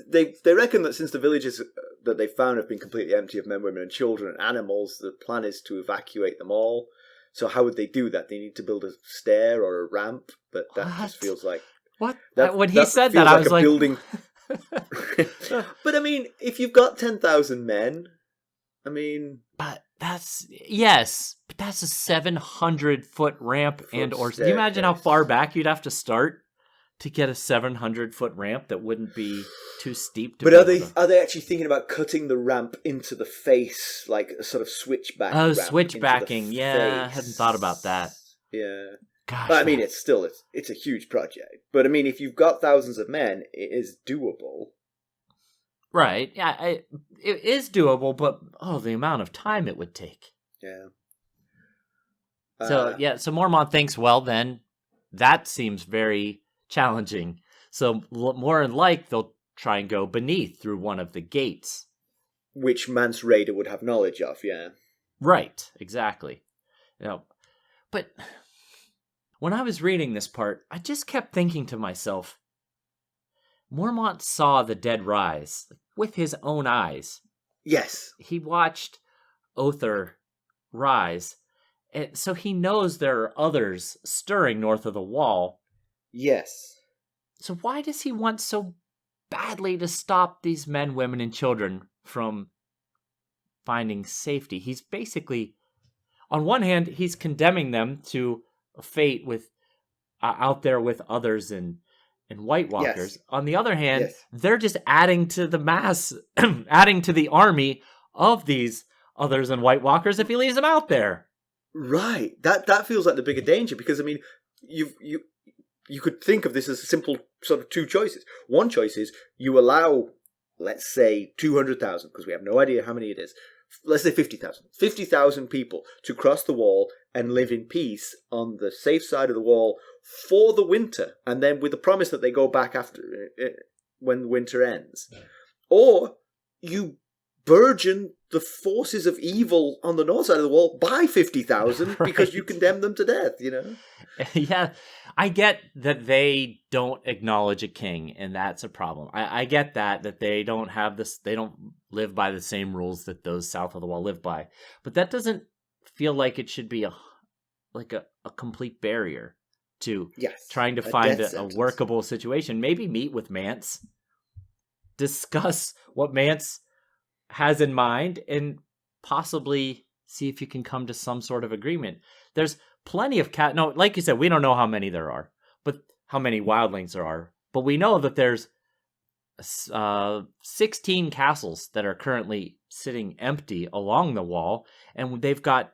Speaker 1: They reckon that since the villages that they found have been completely empty of men, women and children and animals, the plan is to evacuate them all. So how would they do that? They need to build a stair or a ramp, but that just feels like...
Speaker 2: What? When he said that, I was like...
Speaker 1: building... But if you've got 10,000 men,
Speaker 2: But that's... Yes, but that's a 700-foot ramp and or... Can you imagine how far back you'd have to start to get a 700-foot ramp that wouldn't be too steep?
Speaker 1: But are they actually thinking about cutting the ramp into the face, like a sort of switchback?
Speaker 2: Oh, switchbacking. Yeah, I hadn't thought about that.
Speaker 1: Yeah.
Speaker 2: Gosh,
Speaker 1: but it's a huge project. But if you've got thousands of men, it is doable.
Speaker 2: Right. Yeah, it is doable, but the amount of time it would take.
Speaker 1: Yeah.
Speaker 2: So Mormont thinks, well, then that seems very challenging. So more than like they'll try and go beneath through one of the gates,
Speaker 1: which Mance Rayder would have knowledge of. Yeah.
Speaker 2: Right. Exactly. But when I was reading this part, I just kept thinking to myself, Mormont saw the dead rise with his own eyes.
Speaker 1: Yes.
Speaker 2: He watched Othar rise, and so he knows there are others stirring north of the wall.
Speaker 1: Yes.
Speaker 2: So why does he want so badly to stop these men, women, and children from finding safety? He's basically, on one hand, he's condemning them to a fate with out there with others and White Walkers. Yes. On the other hand, they're just adding to the mass, adding to the army of these others and White Walkers if he leaves them out there.
Speaker 1: Right. That feels like the bigger danger, because you could think of this as a simple sort of two choices. One choice is you allow, let's say, 200,000, because we have no idea how many it is. Let's say 50,000. 50,000 people to cross the wall and live in peace on the safe side of the wall for the winter, and then with the promise that they go back after when the winter ends. Or you burgeon the forces of evil on the north side of the wall by 50,000 because you condemn them to death,
Speaker 2: Yeah, I get that they don't acknowledge a king, and that's a problem. I get that they don't have this, they don't live by the same rules that those south of the wall live by. But that doesn't feel like it should be a complete barrier to trying to find a workable situation. Maybe meet with Mance, discuss what Mance has in mind, and possibly see if you can come to some sort of agreement. There's plenty of no, like you said, we don't know how many there are, but how many wildlings there are. But we know that there's 16 castles that are currently sitting empty along the wall, and they've got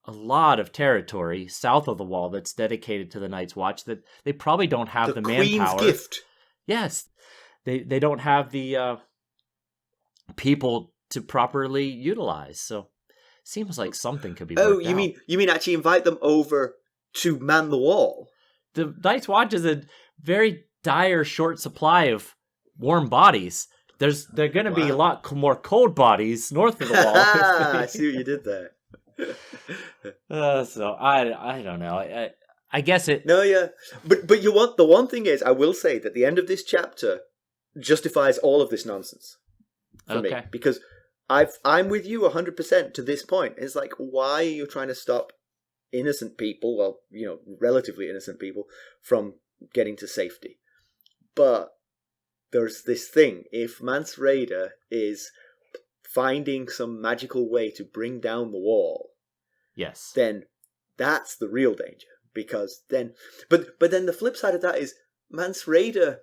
Speaker 2: a lot of territory south of the wall that's dedicated to the Night's Watch that they probably don't have the manpower.
Speaker 1: Queen's gift.
Speaker 2: Yes. They don't have the people to properly utilize. So seems like something could be worked out.
Speaker 1: You mean actually invite them over to man the wall?
Speaker 2: The Night's Watch is a very dire short supply of warm bodies. There are going to be a lot more cold bodies north of the wall.
Speaker 1: I see what you did there.
Speaker 2: So I don't know. I guess it.
Speaker 1: No, yeah, but the one thing is, I will say that the end of this chapter justifies all of this nonsense for me, because I'm with you 100% to this point. It's like, why are you trying to stop innocent people, well, relatively innocent people, from getting to safety? But there's this thing: if Mance Rayder is finding some magical way to bring down the wall,
Speaker 2: yes,
Speaker 1: then that's the real danger. Because then, but then the flip side of that is Mance Rayder.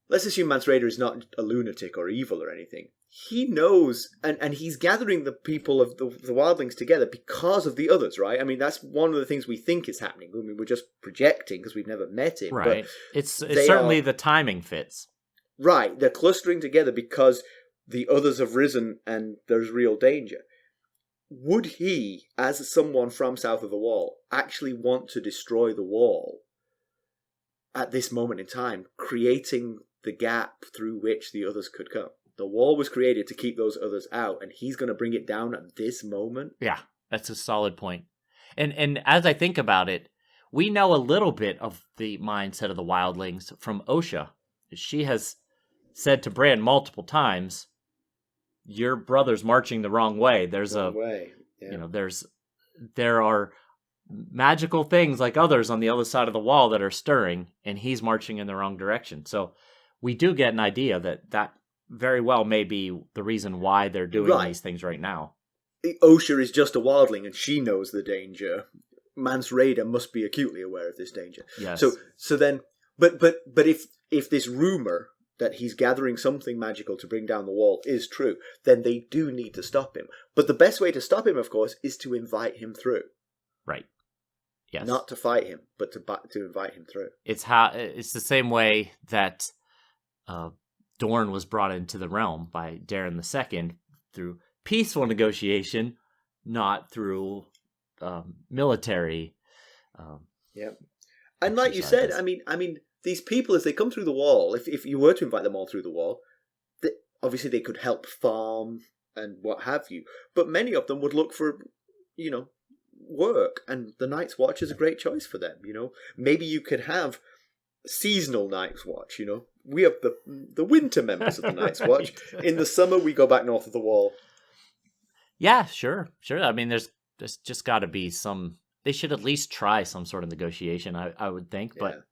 Speaker 1: Let's assume Mance Rayder is not a lunatic or evil or anything. He knows, and he's gathering the people of the wildlings together because of the others, right? I mean, that's one of the things we think is happening. I mean, we're just projecting because we've never met him.
Speaker 2: Right.
Speaker 1: But
Speaker 2: it's certainly the timing fits.
Speaker 1: Right. They're clustering together because the others have risen and there's real danger. Would he, as someone from south of the wall, actually want to destroy the wall at this moment in time, creating the gap through which the others could come? The wall was created to keep those others out, and he's going to bring it down at this moment?
Speaker 2: Yeah, that's a solid point. And as I think about it, we know a little bit of the mindset of the wildlings from Osha. She has said to Bran multiple times, your brother's marching the wrong way. There's there are magical things like others on the other side of the wall that are stirring, and he's marching in the wrong direction. So we do get an idea that very well may be the reason why they're doing these things right now.
Speaker 1: Osha is just a wildling, and she knows the danger. Mance Rayder must be acutely aware of this danger.
Speaker 2: Yes.
Speaker 1: So then, but if this rumor that he's gathering something magical to bring down the wall is true, then they do need to stop him. But the best way to stop him, of course, is to invite him through.
Speaker 2: Right. Yes.
Speaker 1: Not to fight him, but to invite him through.
Speaker 2: It's the same way that Dorne was brought into the realm by Daeron II through peaceful negotiation, not through military.
Speaker 1: And like you said, I mean, these people, as they come through the wall, if you were to invite them all through the wall, obviously they could help farm and what have you. But many of them would look for, work, and the Night's Watch is a great choice for them. Maybe you could have seasonal Night's Watch. We have the winter members of the Night's Watch. In the summer, we go back north of the wall.
Speaker 2: Yeah, sure. I mean, there's just got to be some. They should at least try some sort of negotiation, I would think. But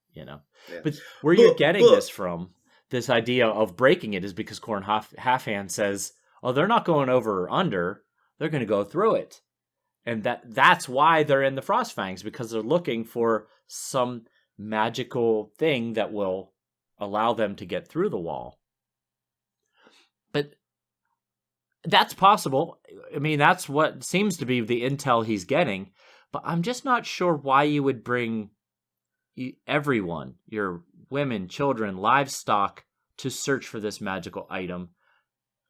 Speaker 2: but where you're getting this from, this idea of breaking it, is because Qhorin Halfhand says, "Oh, they're not going over or under; they're going to go through it," and that's why they're in the Frostfangs, because they're looking for some magical thing that will allow them to get through the wall. But that's possible. I mean, that's what seems to be the intel he's getting. But I'm just not sure why you would bring everyone, your women, children, livestock, to search for this magical item.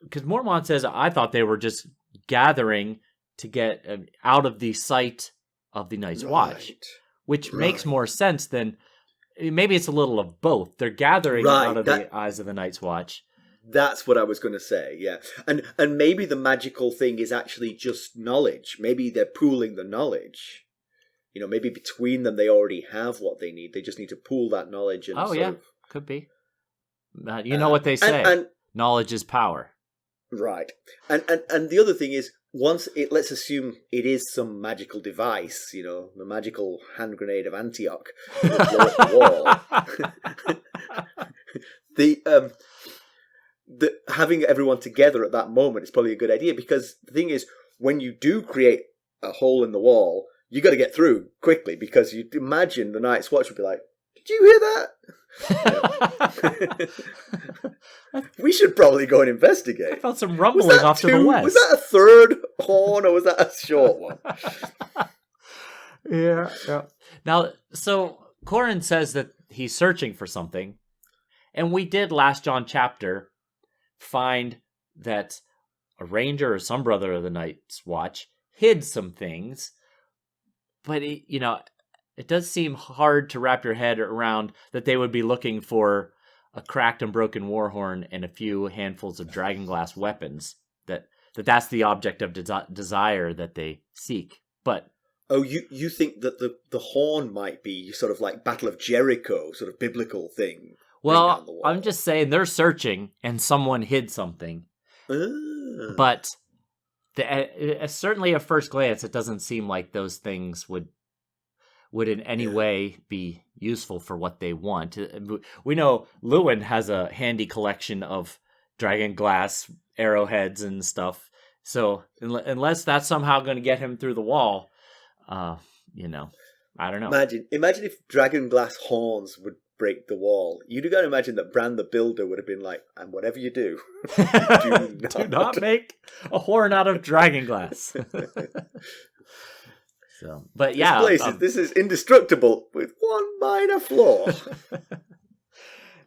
Speaker 2: Because Mormont says, I thought they were just gathering to get out of the sight of the Night's Watch, which makes more sense than... Maybe it's a little of both. They're gathering out of the eyes of the Night's Watch.
Speaker 1: That's what I was going to say, yeah. And maybe the magical thing is actually just knowledge. Maybe they're pooling the knowledge. Maybe between them they already have what they need. They just need to pool that knowledge. And
Speaker 2: could be. You know what they say. And knowledge is power.
Speaker 1: Right. And the other thing is, let's assume it is some magical device, the magical hand grenade of Antioch that will blow up the wall. Having everyone together at that moment is probably a good idea, because the thing is, when you do create a hole in the wall, you got to get through quickly, because you'd imagine the Night's Watch would be like, Did you hear that? We should probably go and investigate.
Speaker 2: I felt some rumbling off to the west.
Speaker 1: Was that a third horn or was that a short one?
Speaker 2: Yeah. Now, so Qhorin says that he's searching for something, and we did last John chapter find that a ranger or some brother of the Night's Watch hid some things, but it does seem hard to wrap your head around that they would be looking for a cracked and broken warhorn and a few handfuls of dragonglass weapons. That's the object of desire that they seek. But
Speaker 1: you think that the horn might be sort of like Battle of Jericho, sort of biblical thing?
Speaker 2: Well, I'm just saying they're searching and someone hid something. But certainly at first glance, it doesn't seem like those things would in any way be useful for what they want. We know Lewin has a handy collection of dragon glass arrowheads and stuff. So unless that's somehow going to get him through the wall, I don't know.
Speaker 1: Imagine if dragon glass horns would break the wall. You'd got to imagine that Bran the Builder would have been like, and whatever you do,
Speaker 2: do not make a horn out of dragon glass. So, but yeah,
Speaker 1: this is indestructible with one minor flaw.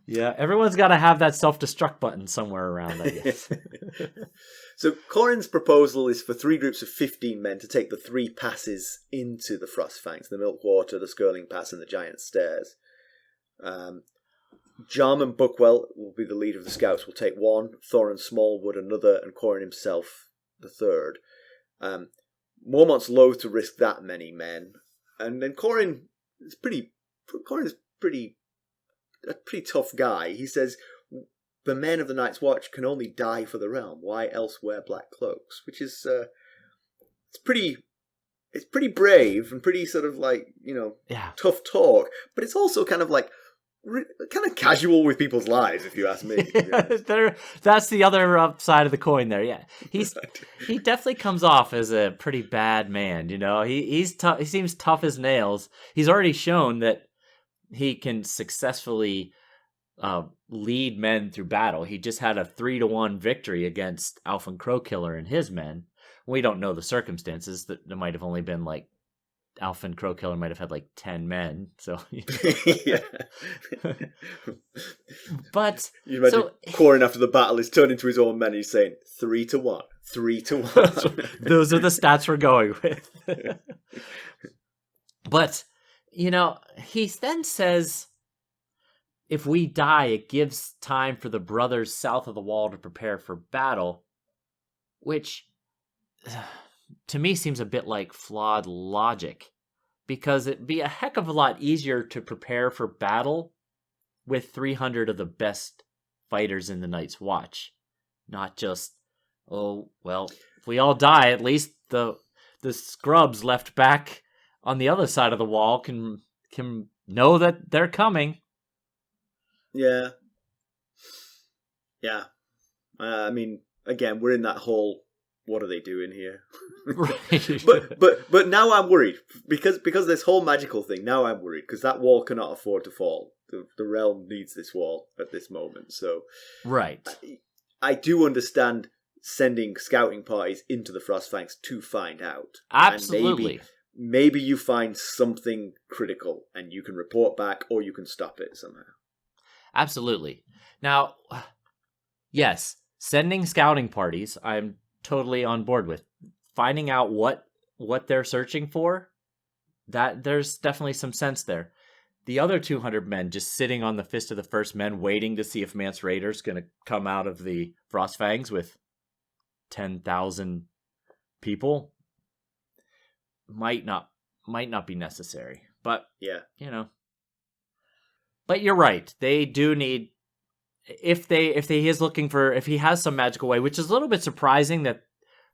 Speaker 2: Yeah, everyone's got to have that self-destruct button somewhere around, I guess.
Speaker 1: So Qhorin's proposal is for 3 groups of 15 men to take the 3 passes into the Frostfangs, the Milkwater, the Skirling Pass, and the Giant Stairs. Jarman Buckwell will be the leader of the scouts. Will take 1, Thorin Smallwood another, and Qhorin himself the 3rd. Mormont's loath to risk that many men, and then Qhorin is a pretty tough guy. He says, the men of the Night's Watch can only die for the realm. Why else wear black cloaks? Which is it's pretty brave and pretty sort of like, tough talk, but it's also kind of like kind of casual with people's lives, if you ask me.
Speaker 2: That's the other side of the coin there. Yeah, he definitely comes off as a pretty bad man. He's tough. He seems tough as nails. He's already shown that he can successfully lead men through battle. He just had a 3-1 victory against Alfin Crowkiller and his men. We don't know the circumstances. That there might have only been like Alfin Crowkiller might have had like 10 men. So
Speaker 1: yeah.
Speaker 2: But
Speaker 1: you imagine Qhorin after the battle is turning to his own men. He's saying 3-1, 3-1.
Speaker 2: Those are the stats we're going with. But he then says, if we die, it gives time for the brothers south of the wall to prepare for battle, which to me seems a bit like flawed logic, because it'd be a heck of a lot easier to prepare for battle with 300 of the best fighters in the Night's Watch, not just, if we all die, at least the scrubs left back on the other side of the wall can know that they're coming.
Speaker 1: Yeah. Again, we're in that whole, what are they doing here?
Speaker 2: Right.
Speaker 1: but now I'm worried because this whole magical thing. Now I'm worried because that wall cannot afford to fall. The realm needs this wall at this moment. So,
Speaker 2: right.
Speaker 1: I do understand sending scouting parties into the Frostfangs to find out.
Speaker 2: Absolutely.
Speaker 1: And maybe you find something critical and you can report back, or you can stop it somehow.
Speaker 2: Absolutely. Now, yes, sending scouting parties, I'm totally on board with. Finding out what they're searching for, that there's definitely some sense there. The other 200 men just sitting on the Fist of the First Men, waiting to see if Mance Rayder's going to come out of the Frostfangs with 10,000 people, might not be necessary. But
Speaker 1: yeah,
Speaker 2: But you're right. They do need, if he has some magical way, which is a little bit surprising that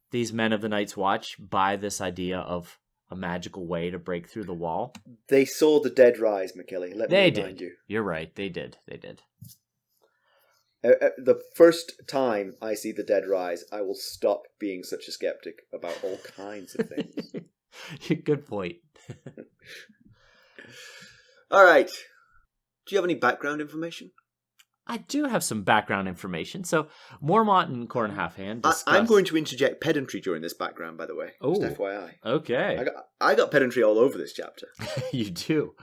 Speaker 2: these men of the Night's Watch buy this idea of a magical way to break through the wall.
Speaker 1: They saw the dead rise, Mackelly. Let me remind you.
Speaker 2: You're right. They did.
Speaker 1: The first time I see the dead rise, I will stop being such a skeptic about all kinds of things.
Speaker 2: Good point.
Speaker 1: All right. Do you have any background information?
Speaker 2: I do have some background information. So, Mormont and Qhorin Halfhand discuss...
Speaker 1: I'm going to interject pedantry during this background, by the way.
Speaker 2: Oh,
Speaker 1: just FYI.
Speaker 2: Okay.
Speaker 1: I got pedantry all over this chapter.
Speaker 2: You do.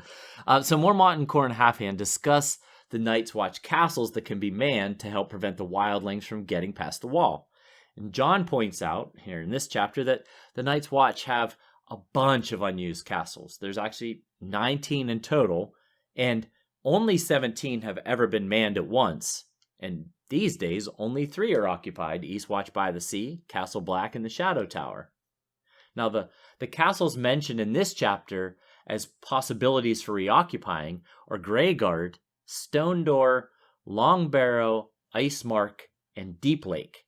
Speaker 2: So, Mormont and Qhorin Halfhand discuss the Night's Watch castles that can be manned to help prevent the wildlings from getting past the wall. And Jon points out here in this chapter that the Night's Watch have a bunch of unused castles. There's actually 19 in total, and only 17 have ever been manned at once, and these days only 3 are occupied: Eastwatch by the Sea, Castle Black, and the Shadow Tower. Now, the castles mentioned in this chapter as possibilities for reoccupying are Greyguard, Stone Door, Long Barrow, Ice Mark, and Deep Lake.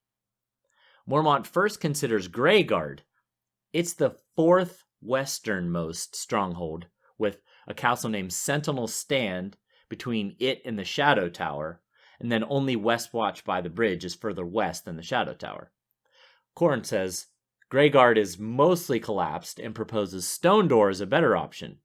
Speaker 2: Mormont first considers Greyguard. It's the 4th westernmost stronghold, with a castle named Sentinel Stand between it and the Shadow Tower, and then only Westwatch by the Bridge is further west than the Shadow Tower. Qhorin says Greyguard is mostly collapsed and proposes Stone Door as a better option.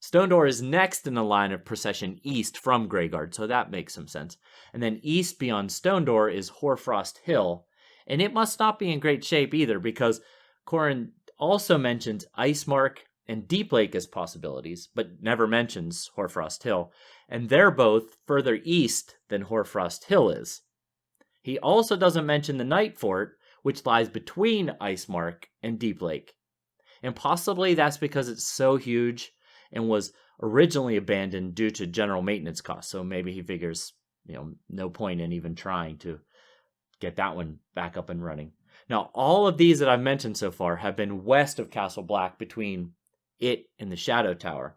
Speaker 2: Stone Door is next in the line of procession east from Greyguard, so that makes some sense. And then east beyond Stone Door is Hoarfrost Hill, and it must not be in great shape either, because Qhorin also mentions Ice Mark and Deep Lake as possibilities, but never mentions Hoarfrost Hill, and they're both further east than Hoarfrost Hill is. He also doesn't mention the Night Fort, which lies between Ice Mark and Deep Lake. And possibly that's because it's so huge and was originally abandoned due to general maintenance costs, so maybe he figures, no point in even trying to get that one back up and running. Now, all of these that I've mentioned so far have been west of Castle Black, between it and the Shadow Tower.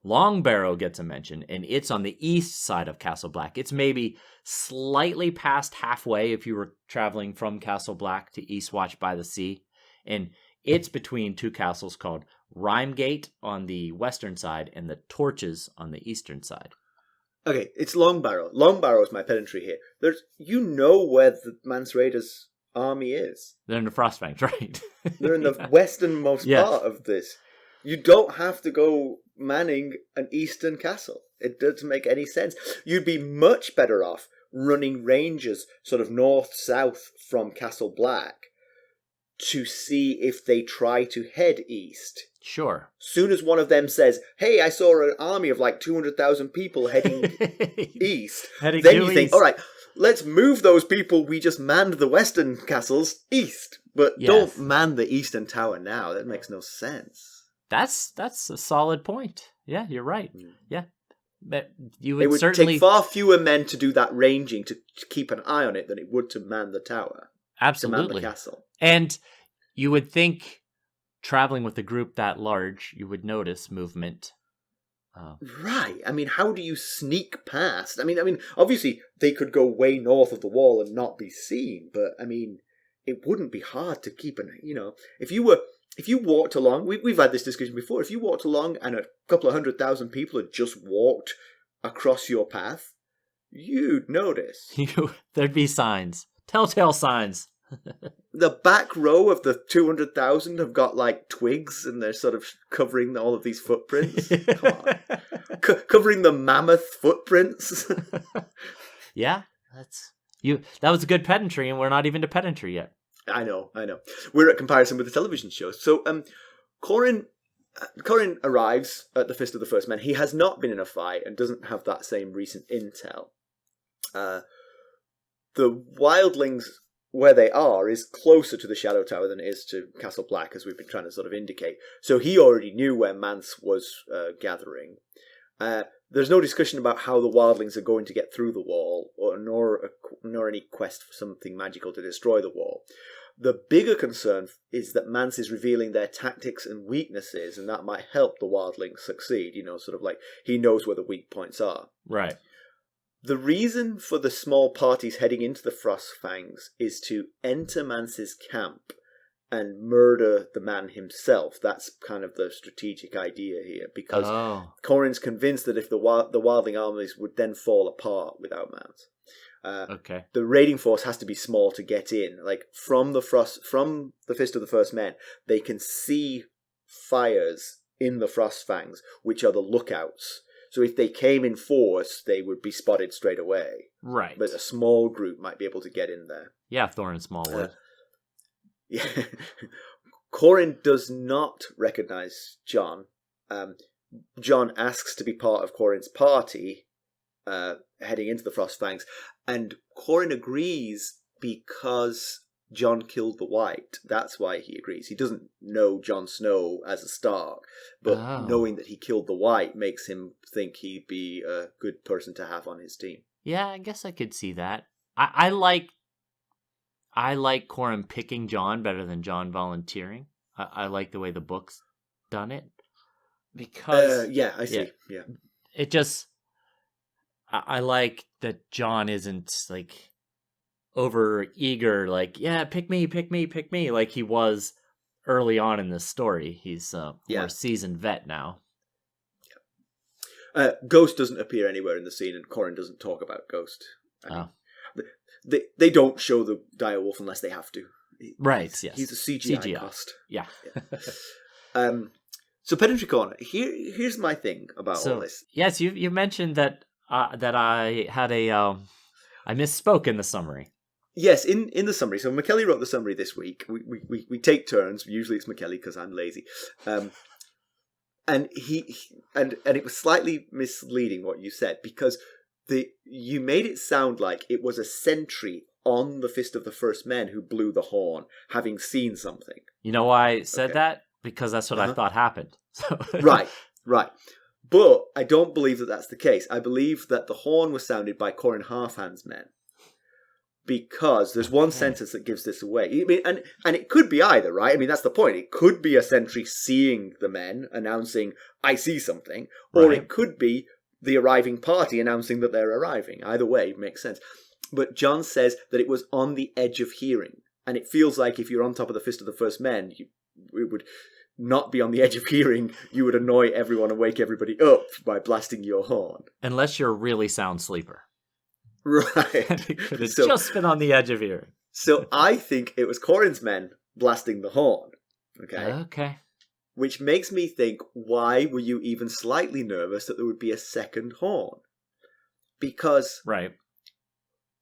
Speaker 2: Long Barrow gets a mention, and it's on the east side of Castle Black. It's maybe slightly past halfway if you were traveling from Castle Black to Eastwatch by the Sea, and it's between 2 castles called Rhymegate on the western side and the Torches on the eastern side.
Speaker 1: Okay, it's Long Barrow. Long Barrow is my pedantry here. Where the Mance Rayder's army is.
Speaker 2: They're in the Frostfangs, right?
Speaker 1: They're in the westernmost part of this. You don't have to go manning an eastern castle. It doesn't make any sense. You'd be much better off running rangers sort of north-south from Castle Black to see if they try to head east.
Speaker 2: Sure.
Speaker 1: Soon as one of them says, "Hey, I saw an army of like 200,000 people heading east," then you think, "All right, let's move those people we just manned the western castles east." But don't man the eastern tower now. That makes no sense.
Speaker 2: That's a solid point. Yeah, you're right. Yeah. But
Speaker 1: it would take far fewer men to do that ranging to keep an eye on it than it would to man the tower.
Speaker 2: Absolutely.
Speaker 1: To man the castle.
Speaker 2: And you would think, traveling with a group that large, you would notice movement.
Speaker 1: Right. I mean, how do you sneak past? I mean, obviously they could go way north of the wall and not be seen, but I mean, it wouldn't be hard to keep an, if you walked along, we've had this discussion before, if you walked along and a couple of 100,000 people had just walked across your path, you'd notice.
Speaker 2: There'd be signs. Telltale signs.
Speaker 1: The back row of the 200,000 have got like twigs and they're sort of covering all of these footprints. Come on. Covering the mammoth footprints.
Speaker 2: Yeah, that was a good pedantry, and we're not even to pedantry yet.
Speaker 1: I know. We're at comparison with the television show. So Qhorin arrives at the Fist of the First Men. He has not been in a fight and doesn't have that same recent intel. The wildlings, where they are, is closer to the Shadow Tower than it is to Castle Black, as we've been trying to sort of indicate. So he already knew where Mance was gathering. There's no discussion about how the wildlings are going to get through the wall, nor any quest for something magical to destroy the wall. The bigger concern is that Mance is revealing their tactics and weaknesses, and that might help the wildlings succeed, sort of like he knows where the weak points are.
Speaker 2: Right.
Speaker 1: The reason for the small parties heading into the Frostfangs is to enter Mance's camp and murder the man himself. That's kind of the strategic idea here, because Qhorin's convinced that if the wildling armies would then fall apart without Mance. The raiding force has to be small to get in. Like from the Fist of the First Men, they can see fires in the Frostfangs, which are the lookouts. So if they came in force, they would be spotted straight away.
Speaker 2: Right.
Speaker 1: But a small group might be able to get in there.
Speaker 2: Yeah, Thorin Smallwood.
Speaker 1: Yeah. Qhorin does not recognize Jon. Jon asks to be part of Qhorin's party, heading into the Frostfangs, and Qhorin agrees because Jon killed the White. That's why he agrees. He doesn't know Jon Snow as a Stark, but knowing that he killed the White makes him think he'd be a good person to have on his team.
Speaker 2: Yeah, I guess I could see that. I like Qhorin picking Jon better than Jon volunteering. I like the way the book's done it. Because
Speaker 1: yeah, I see. Yeah.
Speaker 2: It just I like that Jon isn't like over eager, like, yeah, pick me, like he was early on in this story. He's a more seasoned vet now.
Speaker 1: Ghost doesn't appear anywhere in the scene, and Qhorin doesn't talk about Ghost. I mean, they don't show the direwolf unless they have to.
Speaker 2: Right, yes.
Speaker 1: He's a CGI cost.
Speaker 2: Yeah.
Speaker 1: So Pedantry Corner, here's my thing about all this.
Speaker 2: Yes, you mentioned that I had I misspoke in the summary.
Speaker 1: Yes, in the summary. So Mackelly wrote the summary this week. We take turns. Usually it's Mackelly because I'm lazy. And it was slightly misleading what you said, because you made it sound like it was a sentry on the Fist of the First Men who blew the horn, having seen something.
Speaker 2: You know why I said that? Because that's what I thought happened.
Speaker 1: Right. But I don't believe that that's the case. I believe that the horn was sounded by Qhorin Halfhand's men. Because there's one sentence that gives this away. I mean, and it could be either, right? I mean, that's the point. It could be a sentry seeing the men, announcing, I see something. Or it could be the arriving party announcing that they're arriving. Either way makes sense. But Jon says that it was on the edge of hearing. And it feels like if you're on top of the Fist of the First Men, it would not be on the edge of hearing. You would annoy everyone and wake everybody up by blasting your horn.
Speaker 2: Unless you're a really sound sleeper.
Speaker 1: Right.
Speaker 2: It could have just been on the edge of hearing.
Speaker 1: So I think it was Qhorin's men blasting the horn. Okay. Which makes me think, why were you even slightly nervous that there would be a second horn? Because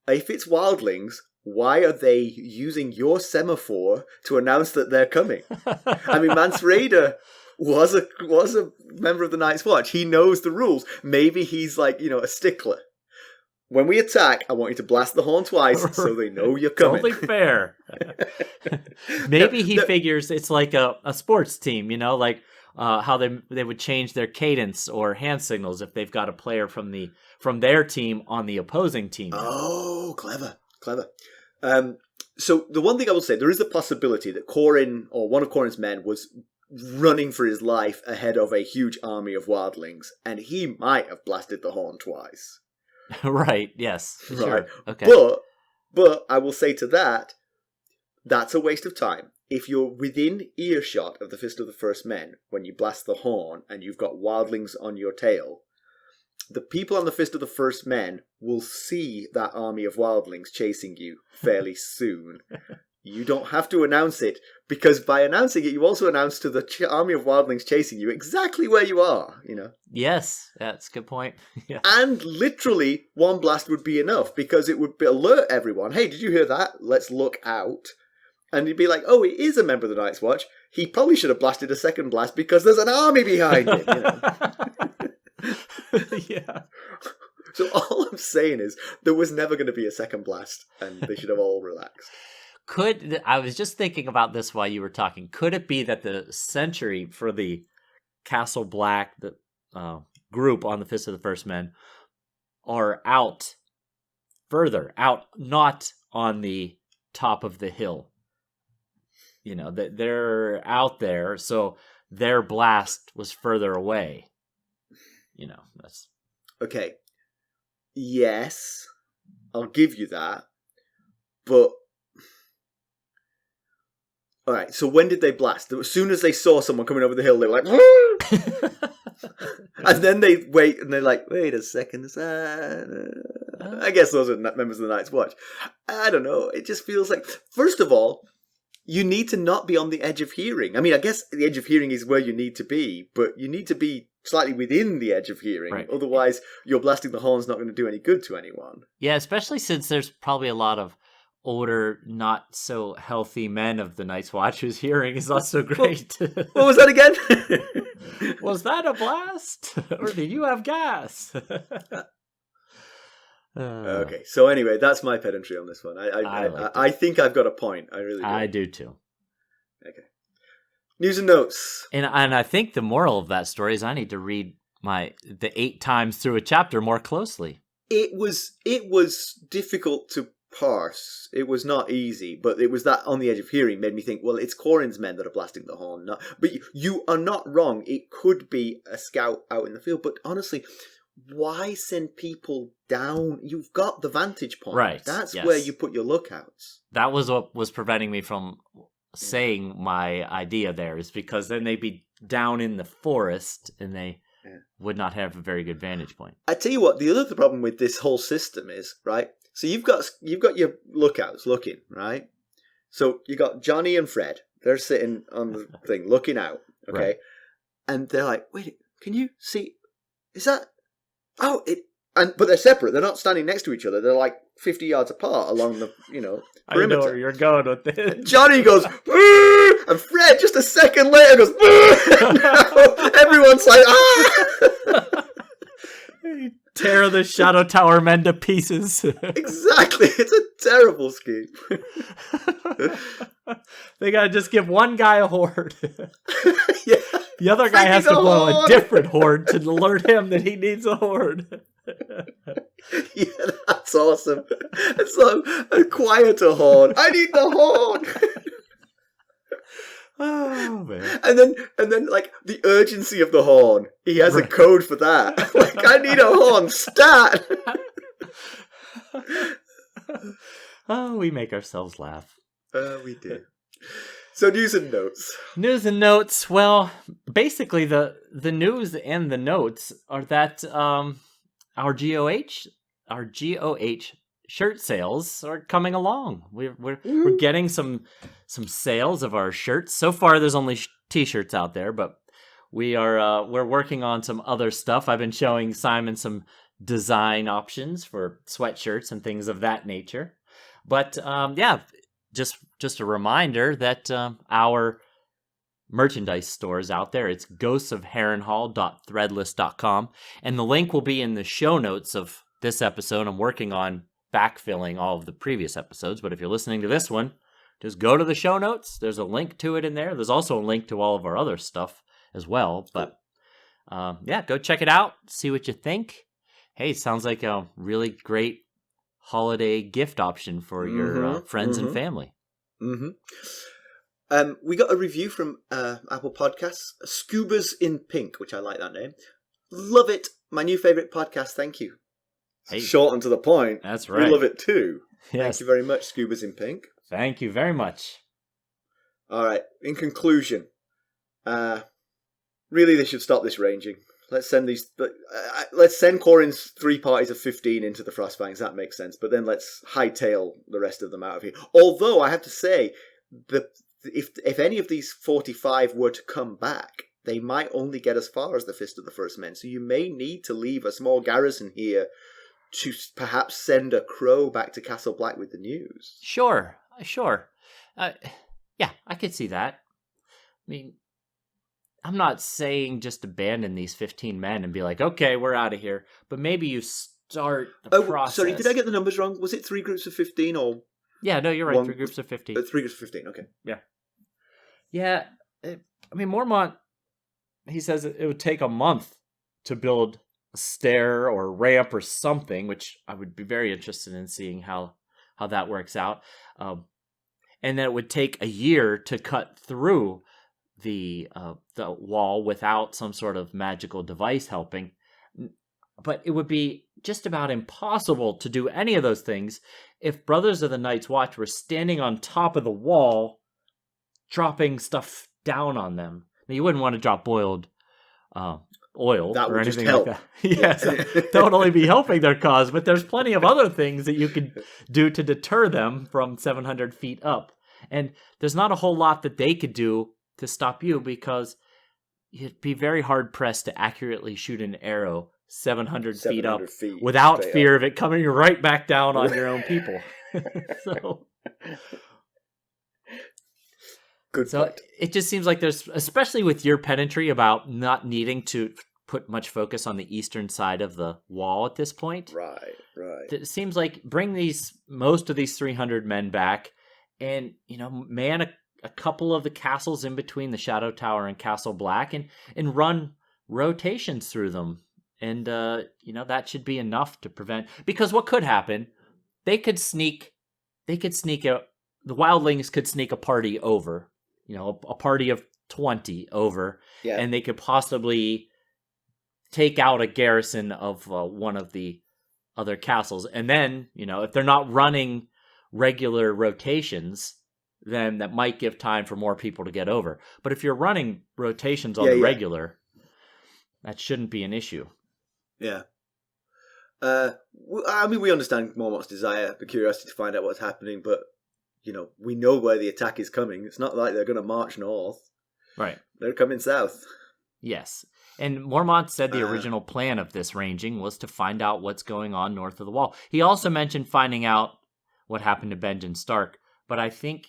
Speaker 1: if it's wildlings, why are they using your semaphore to announce that they're coming? I mean, Mance Rayder was a member of the Night's Watch. He knows the rules. Maybe he's like, a stickler. When we attack, I want you to blast the horn twice so they know you're coming.
Speaker 2: Totally fair. Maybe he figures it's like a sports team, like how they would change their cadence or hand signals if they've got a player from their team on the opposing team.
Speaker 1: Oh, clever. So the one thing I will say, there is a possibility that Qhorin, or one of Qhorin's men, was running for his life ahead of a huge army of wildlings, and he might have blasted the horn twice.
Speaker 2: Right, yes. Sure. Okay.
Speaker 1: But I will say to that, that's a waste of time. If you're within earshot of the Fist of the First Men when you blast the horn and you've got wildlings on your tail, the people on the Fist of the First Men will see that army of wildlings chasing you fairly soon. You don't have to announce it, because by announcing it, you also announce to the army of wildlings chasing you exactly where you are,
Speaker 2: Yes, that's a good point. Yeah.
Speaker 1: And literally, one blast would be enough, because it would alert everyone, hey, did you hear that? Let's look out. And you'd be like, oh, it is a member of the Night's Watch. He probably should have blasted a second blast because there's an army behind it.
Speaker 2: Yeah.
Speaker 1: So all I'm saying is, there was never going to be a second blast, and they should have all relaxed.
Speaker 2: I was just thinking about this while you were talking. Could it be that the sentry for the Castle Black group on the Fist of the First Men are further out, not on the top of the hill? That they're out there, so their blast was further away. That's
Speaker 1: okay. Yes, I'll give you that, but. All right, so when did they blast? As soon as they saw someone coming over the hill, they were like, woo! And then they wait, and they're like, wait a second. I guess those are members of the Night's Watch. I don't know. It just feels like, first of all, you need to not be on the edge of hearing. I mean, I guess the edge of hearing is where you need to be, but you need to be slightly within the edge of hearing. Right. Otherwise, your blasting the horn's not going to do any good to anyone.
Speaker 2: Yeah, especially since there's probably a lot of older, not so healthy men of the Night's Watch whose hearing is not so great.
Speaker 1: What was that again?
Speaker 2: Was that a blast? Or did you have gas?
Speaker 1: Okay, so anyway, that's my pedantry on this one. I think I've got a point. I really do.
Speaker 2: I do too.
Speaker 1: Okay. News and notes.
Speaker 2: And I think the moral of that story is I need to read the 8 times through a chapter more closely.
Speaker 1: It was difficult to parse. It was not easy, but it was that on the edge of hearing made me think, well, it's Qhorin's men that are blasting the horn. But you are not wrong. It could be a scout out in the field, but honestly, why send people down? You've got the vantage point.
Speaker 2: Right.
Speaker 1: That's where you put your lookouts.
Speaker 2: That was what was preventing me from saying my idea there, is because then they'd be down in the forest and they would not have a very good vantage point.
Speaker 1: I tell you what, the other problem with this whole system is, right? So you've got your lookouts looking, right? So you got Johnny and Fred. They're sitting on the thing looking out, okay? Right. And they're like, wait, can you see? Is that... Oh, but they're separate. They're not standing next to each other. They're like 50 yards apart along the, perimeter.
Speaker 2: I know where you're going with this.
Speaker 1: Johnny goes, "Boo!" And Fred just a second later goes, "Boo!" Now everyone's like, "Ah!"
Speaker 2: Tear the Shadow Tower men to pieces.
Speaker 1: Exactly. It's a terrible scheme.
Speaker 2: They gotta just give one guy a horde.
Speaker 1: Yeah.
Speaker 2: The other guy has to blow a different horn to alert him that he needs a horn.
Speaker 1: Yeah, that's awesome. It's like a quieter horn. I need the horn.
Speaker 2: Oh man!
Speaker 1: And then, like the urgency of the horn. He has a code for that. Like, I need a horn. Stat.
Speaker 2: Oh, we make ourselves laugh.
Speaker 1: We do. So news and notes.
Speaker 2: News and notes. Well, basically the news and the notes are that our GOH shirt sales are coming along. We're getting some sales of our shirts. So far, there's only t-shirts out there, but we're working on some other stuff. I've been showing Simon some design options for sweatshirts and things of that nature. But just a reminder that our merchandise store is out there. It's ghostsofharrenhal.threadless.com, and the link will be in the show notes of this episode. I'm working on backfilling all of the previous episodes, but if you're listening to this one, just go to the show notes. There's a link to it in there. There's also a link to all of our other stuff as well. But go check it out. See what you think. Hey, it sounds like a really great holiday gift option for your friends and family.
Speaker 1: Mm-hmm. We got a review from Apple Podcasts, Scubas in Pink, which I like that name. Love it. My new favorite podcast. Thank you.
Speaker 2: Hey,
Speaker 1: short and to the point.
Speaker 2: That's right.
Speaker 1: We love it too.
Speaker 2: Yes.
Speaker 1: Thank you very much, Scubas in Pink.
Speaker 2: Thank you very much.
Speaker 1: All right. In conclusion, really they should stop this ranging. Let's send Qhorin's 3 parties of 15 into the Frostfangs. That makes sense. But then let's hightail the rest of them out of here. Although I have to say, if any of these 45 were to come back, they might only get as far as the Fist of the First Men. So you may need to leave a small garrison here to perhaps send a crow back to Castle Black with the news.
Speaker 2: Sure. Yeah, I could see that. I mean, I'm not saying just abandon these 15 men and be like, okay, we're out of here. But maybe you start the process. Sorry,
Speaker 1: did I get the numbers wrong? Was it 3 groups of 15 or...
Speaker 2: Yeah, no, you're right. 3 groups of 15.
Speaker 1: 3 groups of 15, okay.
Speaker 2: Yeah. Yeah, I mean, Mormont, he says it would take a month to build a stair or a ramp or something, which I would be very interested in seeing how that works out. And that it would take a year to cut through the wall without some sort of magical device helping. But it would be just about impossible to do any of those things if Brothers of the Night's Watch were standing on top of the wall, dropping stuff down on them. Now, you wouldn't want to drop boiled oil
Speaker 1: that
Speaker 2: or anything
Speaker 1: like
Speaker 2: that. Yes, that would only be helping their cause, but there's plenty of other things that you could do to deter them from 700 feet up. And there's not a whole lot that they could do to stop you, because you'd be very hard-pressed to accurately shoot an arrow 700 feet up without fear of it coming right back down on your own people. So it just seems like there's, especially with your pedantry about not needing to put much focus on the eastern side of the wall at this point.
Speaker 1: Right.
Speaker 2: It seems like bring most of these 300 men back, and man a couple of the castles in between the Shadow Tower and Castle Black, and run rotations through them. And, that should be enough to prevent, because what could happen, they could sneak the wildlings could sneak a party over, a party of 20 over, and they could possibly take out a garrison of one of the other castles. And then, if they're not running regular rotations, then that might give time for more people to get over. But if you're running rotations on the regular, that shouldn't be an issue.
Speaker 1: Yeah. We understand Mormont's desire, the curiosity to find out what's happening, but, we know where the attack is coming. It's not like they're going to march north.
Speaker 2: Right.
Speaker 1: They're coming south.
Speaker 2: Yes. And Mormont said the original plan of this ranging was to find out what's going on north of the wall. He also mentioned finding out what happened to Benjen Stark, but I think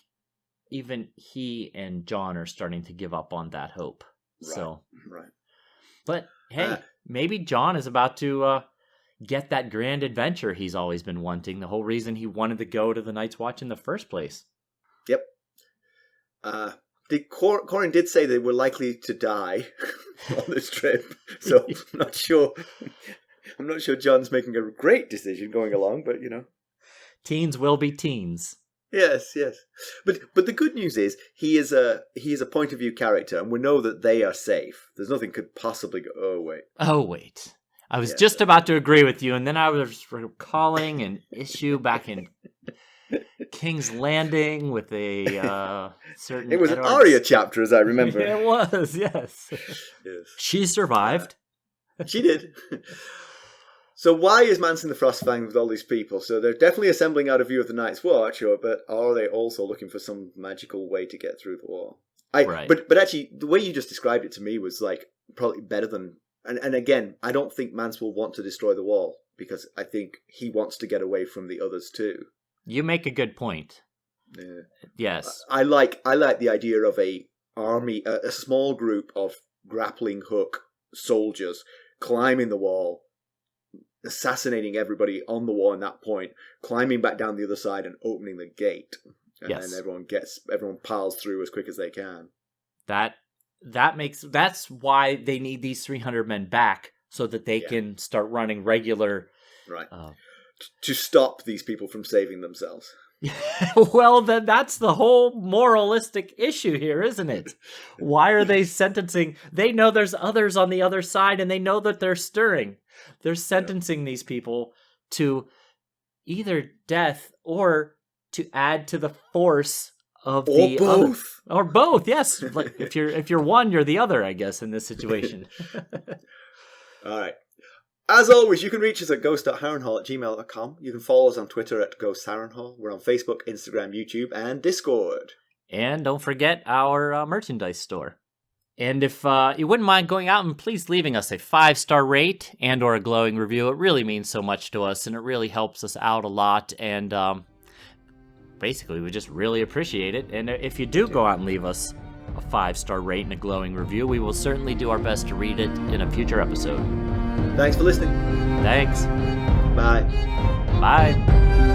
Speaker 2: even he and Jon are starting to give up on that hope.
Speaker 1: Right.
Speaker 2: But hey, maybe Jon is about to get that grand adventure he's always been wanting. The whole reason he wanted to go to the Night's Watch in the first place.
Speaker 1: Yep. Qhorin did say they were likely to die on this trip, so I'm not sure. I'm not sure Jon's making a great decision going along, but
Speaker 2: teens will be teens.
Speaker 1: Yes. But the good news is he is a point of view character, and we know that they are safe. There's nothing could possibly go. Oh wait.
Speaker 2: I was just about to agree with you, and then I was recalling an issue back in King's Landing with a certain...
Speaker 1: It was an Arya chapter, as I remember.
Speaker 2: It was, yes. She survived.
Speaker 1: She did. So why is Mance in the Frostfangs with all these people? So they're definitely assembling out of view of the Night's Watch, but are they also looking for some magical way to get through the wall?
Speaker 2: Right.
Speaker 1: But actually, the way you just described it to me was probably better than... And again, I don't think Mance will want to destroy the wall, because I think he wants to get away from the others too.
Speaker 2: You make a good point.
Speaker 1: Yeah.
Speaker 2: Yes.
Speaker 1: I like the idea of a army, a small group of grappling hook soldiers climbing the wall, assassinating everybody on the wall in that point, climbing back down the other side and opening the gate. And then everyone piles through as quick as they can.
Speaker 2: That's why they need these 300 men back, so that they can start running regular...
Speaker 1: Right. To stop these people from saving themselves.
Speaker 2: Well, then that's the whole moralistic issue here, isn't it? Why are they sentencing? They know there's others on the other side, and they know that they're stirring. They're sentencing these people to either death or to add to the force of the
Speaker 1: both.
Speaker 2: Or both, yes. Like if you're one, you're the other, I guess, in this situation.
Speaker 1: All right. As always, you can reach us at ghost.harrenhall@gmail.com. You can follow us on Twitter at @GhostHarrenhall. We're on Facebook, Instagram, YouTube, and Discord.
Speaker 2: And don't forget our merchandise store. And if you wouldn't mind going out and please leaving us a 5-star rate and or a glowing review, it really means so much to us, and it really helps us out a lot. And basically, we just really appreciate it. And if you do go out and leave us a 5-star rate and a glowing review, we will certainly do our best to read it in a future episode.
Speaker 1: Thanks for listening.
Speaker 2: Thanks.
Speaker 1: Bye.
Speaker 2: Bye.